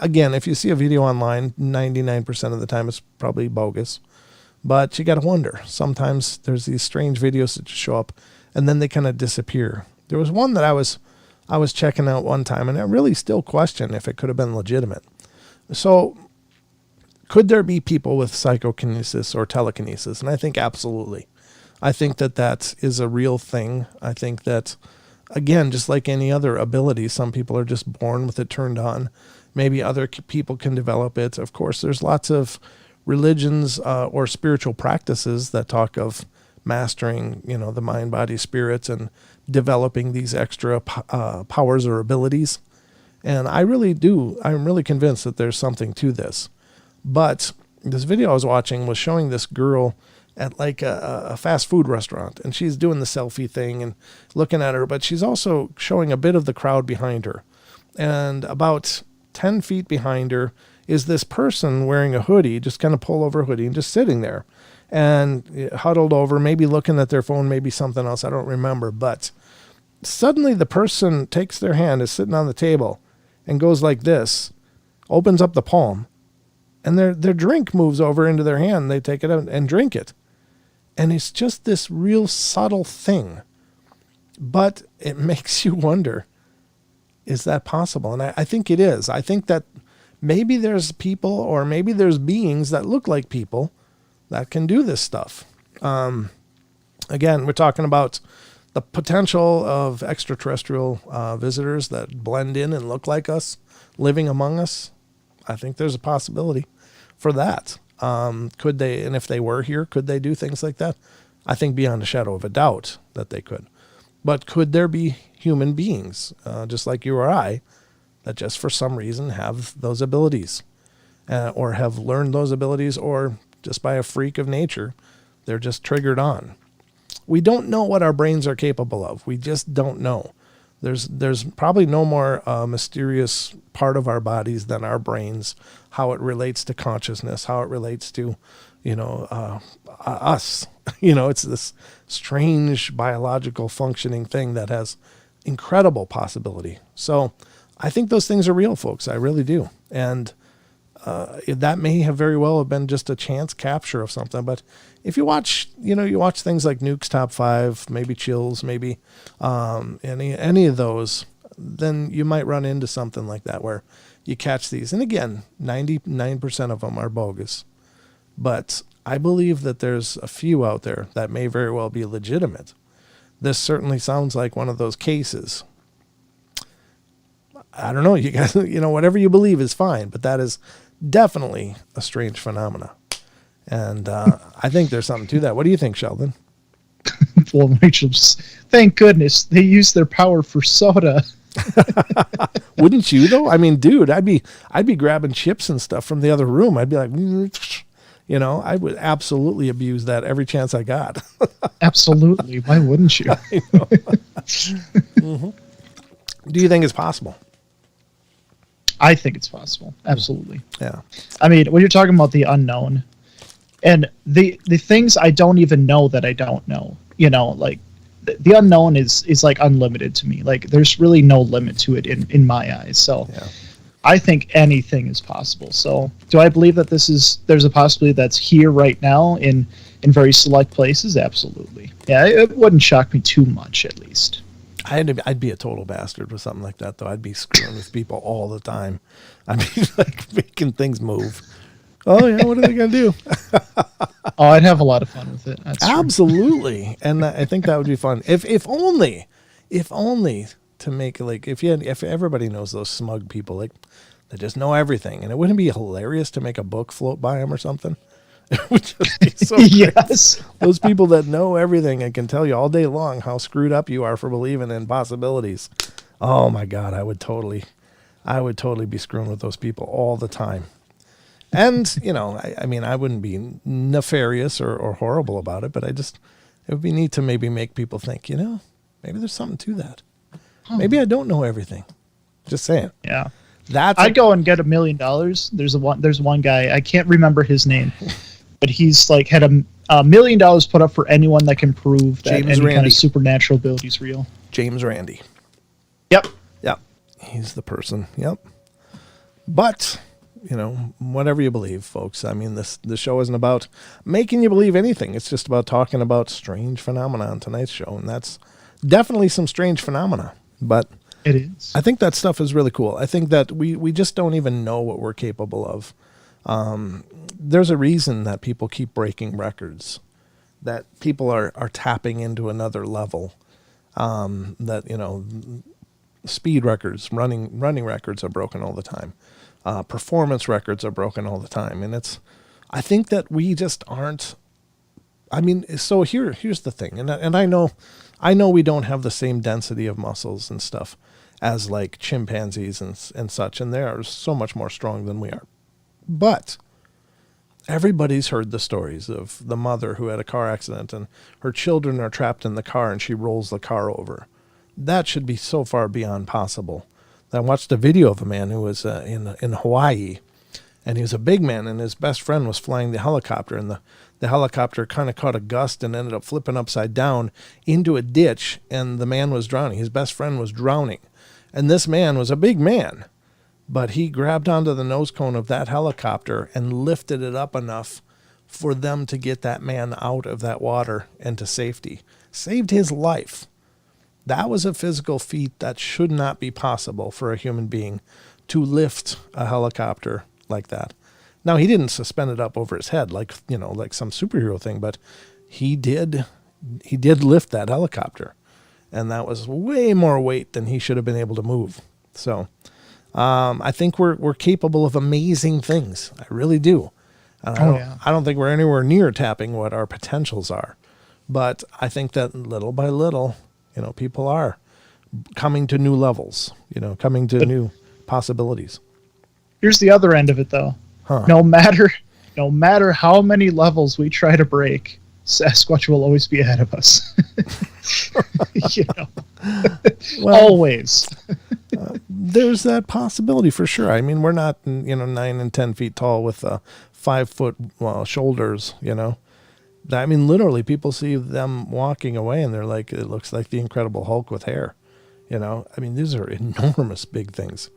again, if you see a video online, 99% of the time it's probably bogus. But you got to wonder. Sometimes there's these strange videos that just show up and then they kind of disappear. There was one that I was checking out one time, and I really still question if it could have been legitimate. So Could there be people with psychokinesis or telekinesis? And I think absolutely. I think that is a real thing. I think that, again, just like any other ability, some people are just born with it turned on. Maybe other people can develop it. Of course, there's lots of religions or spiritual practices that talk of mastering, the mind, body, spirits, and developing these extra powers or abilities. And I really do. I'm really convinced that there's something to this. But this video I was watching was showing this girl at like a fast food restaurant, and she's doing the selfie thing and looking at her, but she's also showing a bit of the crowd behind her. And about 10 feet behind her is this person wearing a hoodie, just kind of pullover hoodie, and just sitting there and huddled over, maybe looking at their phone, maybe something else. I don't remember. But suddenly the person takes their hand, is sitting on the table, and goes like this, opens up the palm, and their drink moves over into their hand. They take it out and drink it. And it's just this real subtle thing. But it makes you wonder, is that possible? And I think it is. I think that maybe there's people, or maybe there's beings that look like people that can do this stuff. Again, we're talking about the potential of extraterrestrial visitors that blend in and look like us, living among us. I think there's a possibility for that. Could they, and if they were here, could they do things like that? I think beyond a shadow of a doubt that they could. But could there be human beings, just like you or I, that just for some reason have those abilities, or have learned those abilities, or just by a freak of nature, they're just triggered on? We don't know what our brains are capable of. We just don't know. There's probably no more mysterious part of our bodies than our brains, how it relates to consciousness, how it relates to, us. It's this strange biological functioning thing that has incredible possibility. So I think those things are real, folks. I really do. And that may have very well have been just a chance capture of something. But if you watch, you watch things like Nuke's Top 5, maybe Chills, maybe any of those, then you might run into something like that where you catch these. And again, 99% of them are bogus. But I believe that there's a few out there that may very well be legitimate. This certainly sounds like one of those cases. I don't know, you guys, whatever you believe is fine, but that is definitely a strange phenomena. And I think there's something to that. What do you think, Sheldon? Well, thank goodness they use their power for soda. Wouldn't you though? I mean, dude, I'd be grabbing chips and stuff from the other room. I'd be like, I would absolutely abuse that every chance I got. Absolutely. Why wouldn't you? Mm-hmm. Do you think it's possible? I think it's possible. Absolutely. Yeah. I mean, when you're talking about the unknown, and the things I don't even know that I don't know, like the unknown is like unlimited to me. Like there's really no limit to it in my eyes. So yeah. I think anything is possible. So do I believe that there's a possibility that's here right now in very select places? Absolutely. Yeah, it wouldn't shock me too much, at least. I'd be a total bastard with something like that, though. I'd be screwing with people all the time. I'd be like making things move. Oh yeah, what are they gonna do? Oh, I'd have a lot of fun with it. That's absolutely, and I think that would be fun. If only to make if everybody knows those smug people that just know everything, and it wouldn't be hilarious to make a book float by them or something. It would just be so yes. Those people that know everything and can tell you all day long how screwed up you are for believing in possibilities. Oh my God, I would totally be screwing with those people all the time. And, I mean, I wouldn't be nefarious or horrible about it, but it would be neat to maybe make people think, maybe there's something to that. Maybe I don't know everything. Just saying. Yeah. I'd go and get $1 million. There's one guy, I can't remember his name, but he's had $1 million put up for anyone that can prove that any kind of supernatural ability is real. James Randi. Yep. He's the person. Yep. But, whatever you believe, folks. I mean, the show isn't about making you believe anything. It's just about talking about strange phenomena on tonight's show. And that's definitely some strange phenomena. But it is. I think that stuff is really cool. I think that we just don't even know what we're capable of. There's a reason that people keep breaking records, that people are tapping into another level. That, you know, speed records, running records are broken all the time. Performance records are broken all the time. And I think that we just aren't, I mean, so here's the thing. And I know we don't have the same density of muscles and stuff as like chimpanzees and such. And they are so much more strong than we are. But everybody's heard the stories of the mother who had a car accident and her children are trapped in the car and she rolls the car over. That should be so far beyond possible. I watched a video of a man who was in Hawaii, and he was a big man, and his best friend was flying the helicopter, and the helicopter kind of caught a gust and ended up flipping upside down into a ditch, and the man was drowning. His best friend was drowning. And this man was a big man, but he grabbed onto the nose cone of that helicopter and lifted it up enough for them to get that man out of that water and to safety. Saved his life. That was a physical feat that should not be possible for a human being, to lift a helicopter like that. Now, he didn't suspend it up over his head like, you know, like some superhero thing, but he did lift that helicopter. And that was way more weight than he should have been able to move. So I think we're capable of amazing things. I really do. And I don't think we're anywhere near tapping what our potentials are. But I think that little by little, you know, people are coming to new levels, you know, coming to new possibilities. Here's the other end of it, though. Huh. No matter how many levels we try to break, Sasquatch will always be ahead of us. You know, well, always. There's that possibility for sure. I mean, we're not, you know, 9 and 10 feet tall with 5 foot shoulders, you know. I mean, literally, people see them walking away and they're like, it looks like the Incredible Hulk with hair. You know, I mean, these are enormous big things.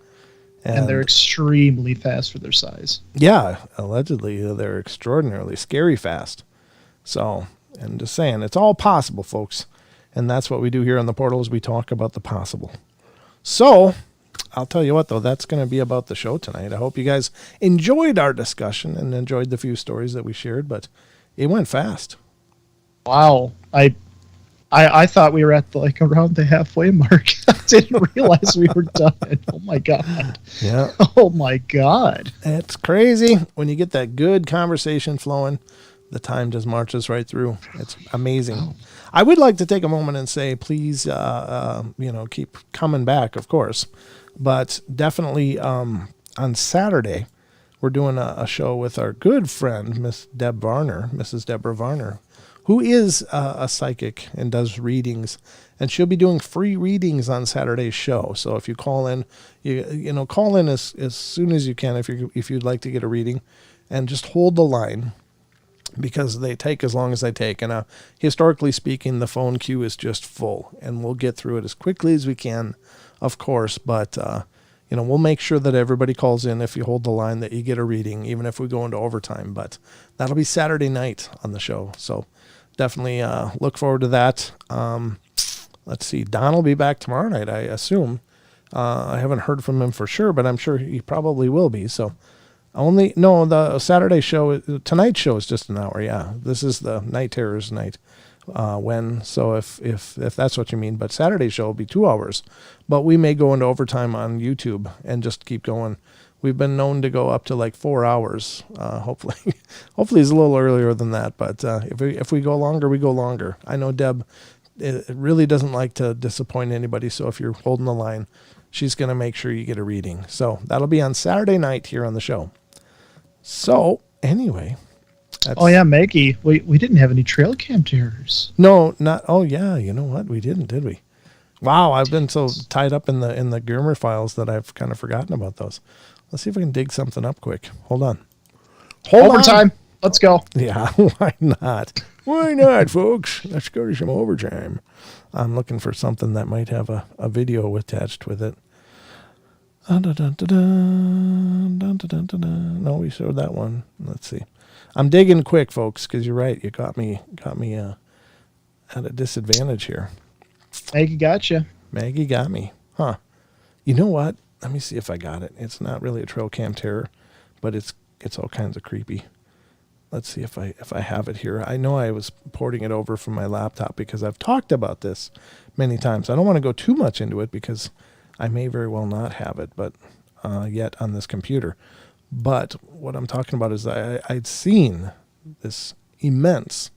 And they're extremely fast for their size. Yeah, allegedly, they're extraordinarily scary fast. So, and just saying, it's all possible, folks. And that's what we do here on the portal, is we talk about the possible. So, I'll tell you what, though, that's going to be about the show tonight. I hope you guys enjoyed our discussion and enjoyed the few stories that we shared, but it went fast. Wow. I thought we were at around the halfway mark. I didn't realize we were done. Oh my God. Yeah. Oh my God. It's crazy. When you get that good conversation flowing, the time just marches right through. It's amazing. Oh. I would like to take a moment and say, please, keep coming back, of course. But definitely on Saturday, we're doing a show with our good friend, Mrs. Deborah Varner, who is a psychic and does readings. And she'll be doing free readings on Saturday's show. So if you call in, call in as soon as you can if you'd like to get a reading, and just hold the line, because they take as long as they take. And historically speaking, the phone queue is just full, and we'll get through it as quickly as we can, of course. But, we'll make sure that everybody calls in if you hold the line, that you get a reading, even if we go into overtime. But that'll be Saturday night on the show. So definitely look forward to that. Let's see. Don will be back tomorrow night, I assume. I haven't heard from him for sure, but I'm sure he probably will be. So the Saturday show, tonight's show is just an hour. Yeah, this is the Night Terrors night. So if that's what you mean, but Saturday's show will be 2 hours, but we may go into overtime on YouTube and just keep going. We've been known to go up to like 4 hours. Hopefully it's a little earlier than that, but if we go longer, we go longer. I know Deb it really doesn't like to disappoint anybody, so if you're holding the line, she's going to make sure you get a reading. So that'll be on Saturday night here on the show. So anyway, Maggie, we didn't have any trail cam terrors. No, not. Oh yeah, you know what? We didn't, did we? Wow, I've been so tied up in the Germer files that I've kind of forgotten about those. Let's see if we can dig something up quick. Hold on. Overtime. Let's go. Yeah, why not? Why not, folks? Let's go to some overtime. I'm looking for something that might have a video attached with it. No, we showed that one. Let's see. I'm digging quick, folks, because you're right. You got me at a disadvantage here. Maggie got you. Maggie got me. Huh. You know what? Let me see if I got it. It's not really a trail cam terror, but it's It's all kinds of creepy. Let's see if I have it here. I know I was porting it over from my laptop because I've talked about this many times. I don't want to go too much into it because I may very well not have it, but yet on this computer. But what I'm talking about is I'd seen this immense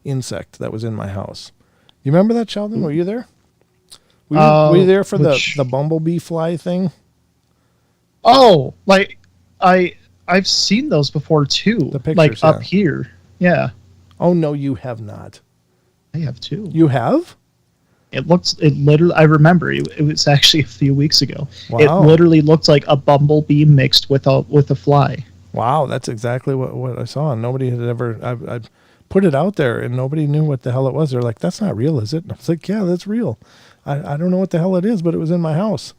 insect that was in my house. You remember that, Sheldon? Were you there? Were you there for the bumblebee fly thing? Oh, like I've seen those before too. The pictures, like up here. Yeah. Oh no, you have not. I have too. You have? It literally, I remember it was actually a few weeks ago. Wow. It literally looked like a bumblebee mixed with a fly. Wow, that's exactly what I saw. And nobody had ever, I put it out there and nobody knew what the hell it was. They're like, that's not real, is it? And I was like, yeah, that's real. I don't know what the hell it is, but it was in my house.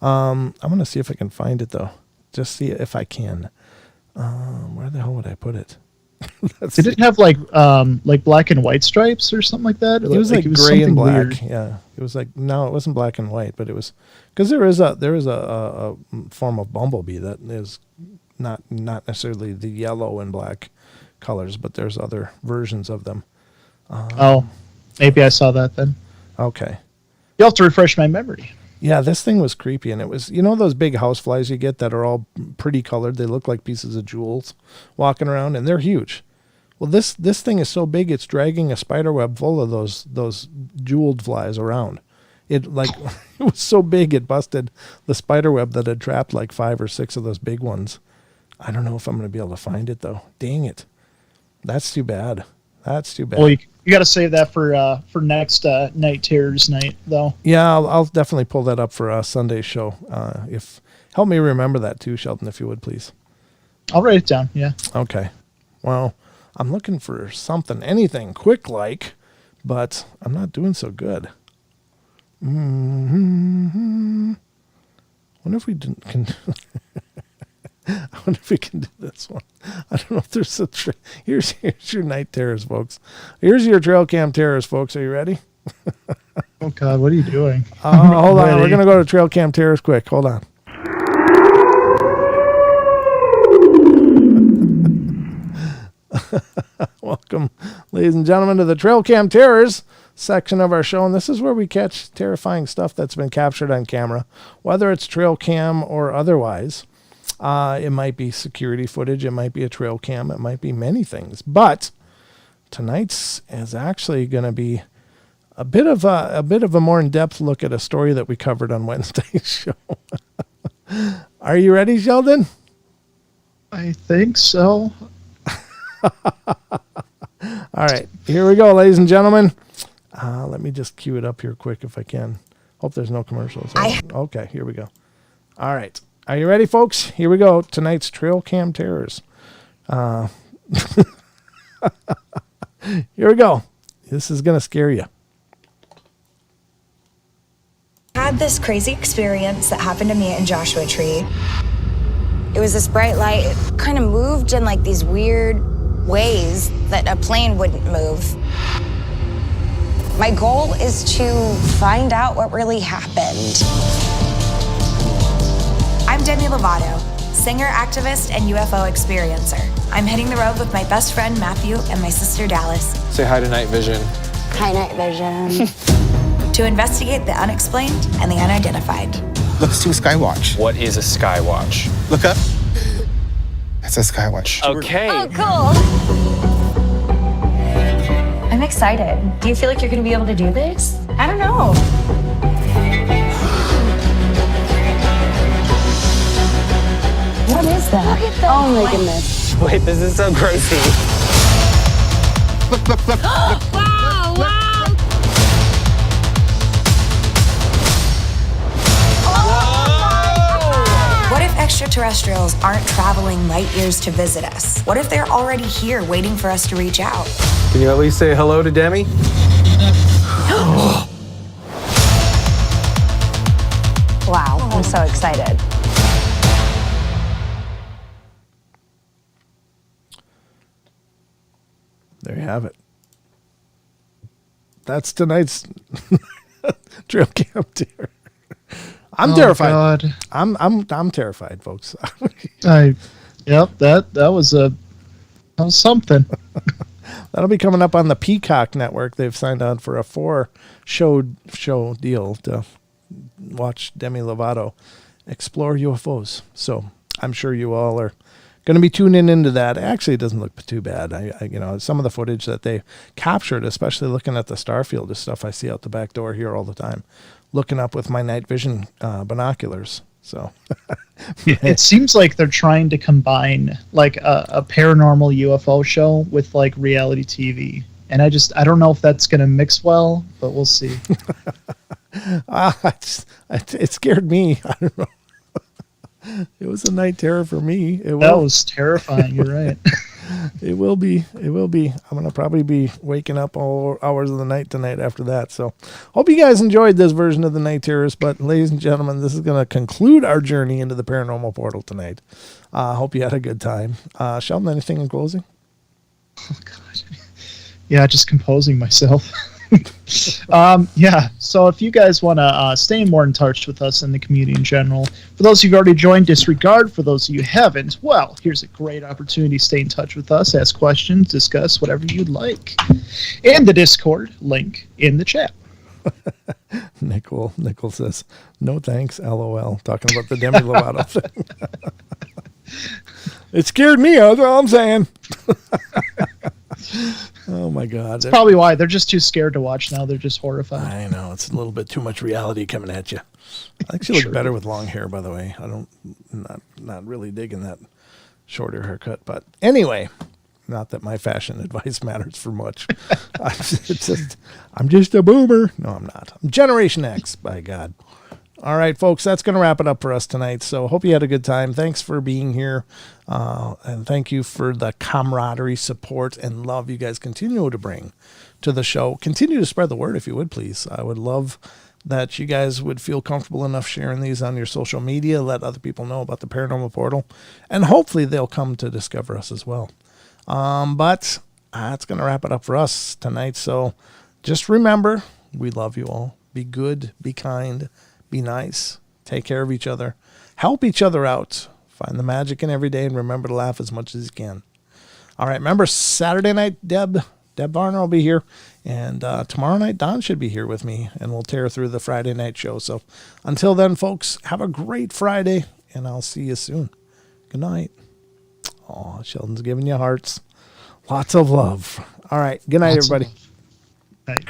I'm going to see if I can find it though. Just see if I can. Where the hell would I put it? Did it have like black and white stripes or something like that? It was like gray and black. Weird. Yeah, it was like, no, it wasn't black and white, but it was, because there is a form of bumblebee that is not necessarily the yellow and black colors, but there's other versions of them. Maybe I saw that then. Okay. You'll have to refresh my memory. Yeah, this thing was creepy, and it was, you know those big house flies you get that are all pretty colored? They look like pieces of jewels walking around, and they're huge. Well, this thing is so big, it's dragging a spider web full of those jeweled flies around. It it was so big, it busted the spider web that had trapped like 5 or 6 of those big ones. I don't know if I'm going to be able to find it, though. Dang it. That's too bad. That's too bad. Well, you got to save that for next Night Terrors night, though. Yeah, I'll definitely pull that up for Sunday's show. Help me remember that too, Sheldon, if you would, please. I'll write it down. Yeah. Okay. Well, I'm looking for anything quick like, but I'm not doing so good. Wonder if we can. I wonder if we can do this one. I don't know if there's here's your night terrors, folks. Here's your trail cam terrors, folks. Are you ready? Oh God, what are you doing? Hold on. We're gonna go to trail cam terrors quick. Hold on. Welcome, ladies and gentlemen, to the Trail Cam Terrors section of our show. And this is where we catch terrifying stuff that's been captured on camera, whether it's trail cam or otherwise. It might be security footage. It might be a trail cam. It might be many things. But tonight's is actually going to be a bit of a more in-depth look at a story that we covered on Wednesday's show. Are you ready, Sheldon? I think so. All right, here we go, ladies and gentlemen. Let me just cue it up here quick if I can. Hope there's no commercials. Okay, here we go. All right. Are you ready, folks? Here we go. Tonight's Trail Cam Terrors. Here we go. This is going to scare you. I had this crazy experience that happened to me in Joshua Tree. It was this bright light. It kind of moved in like these weird ways that a plane wouldn't move. My goal is to find out what really happened. I'm Demi Lovato, singer, activist, and UFO experiencer. I'm hitting the road with my best friend Matthew and my sister Dallas. Say hi to Night Vision. Hi, Night Vision. To investigate the unexplained and the unidentified. Let's do a skywatch. What is a skywatch? Look up. That's a skywatch. Okay. Oh, cool. I'm excited. Do you feel like you're going to be able to do this? I don't know. What is that? Oh my goodness. Wait, this is so grossy. Look. Wow, wow. What if extraterrestrials aren't traveling light years to visit us? What if they're already here waiting for us to reach out? Can you at least say hello to Demi? Wow, I'm so excited. There you have it. That's tonight's Trail Cam Terror. I'm terrified. God. I'm terrified, folks. Yep, that was something. That'll be coming up on the Peacock network. They've signed on for a 4-show deal to watch Demi Lovato explore UFOs. So I'm sure you all are going to be tuning into that. Actually, it doesn't look too bad. I some of the footage that they captured, especially looking at the starfield, is stuff I see out the back door here all the time, looking up with my night vision binoculars. So it seems like they're trying to combine like a paranormal UFO show with like reality TV. And I don't know if that's going to mix well, but we'll see. It scared me. I don't know. It was a night terror for me. That was terrifying. You're right. It will be. I'm going to probably be waking up all hours of the night tonight after that. So hope you guys enjoyed this version of the Night Terrors. But ladies and gentlemen, this is going to conclude our journey into the paranormal portal tonight. Hope you had a good time. Sheldon, anything in closing? Oh, God. Yeah, just composing myself. Yeah, so if you guys want to stay more in touch with us and the community in general, for those who've already joined, disregard. For those of you who haven't, well, here's a great opportunity to stay in touch with us, ask questions, discuss whatever you'd like. And the Discord link in the chat. Nicole says, no thanks, LOL. Talking about the Demi Lovato thing. It scared me, that's all I'm saying. Oh my God. That's probably why they're just too scared to watch now. They're just horrified. I know. It's a little bit too much reality coming at you. I think she looked better with long hair, by the way. Not really digging that shorter haircut. But anyway, not that my fashion advice matters for much. I'm just a boomer. No, I'm not. I'm Generation X, by God. All right, folks, that's going to wrap it up for us tonight. So hope you had a good time. Thanks for being here. And thank you for the camaraderie, support, and love you guys continue to bring to the show. Continue to spread the word, if you would, please. I would love that you guys would feel comfortable enough sharing these on your social media. Let other people know about the Paranormal Portal. And hopefully they'll come to discover us as well. But that's going to wrap it up for us tonight. So just remember, we love you all. Be good, be kind. Be nice. Take care of each other. Help each other out. Find the magic in every day and remember to laugh as much as you can. All right. Remember, Saturday night, Deb Varner will be here. And tomorrow night, Don should be here with me. And we'll tear through the Friday night show. So until then, folks, have a great Friday. And I'll see you soon. Good night. Oh, Sheldon's giving you hearts. Lots of love. All right. Good night, everybody. Night.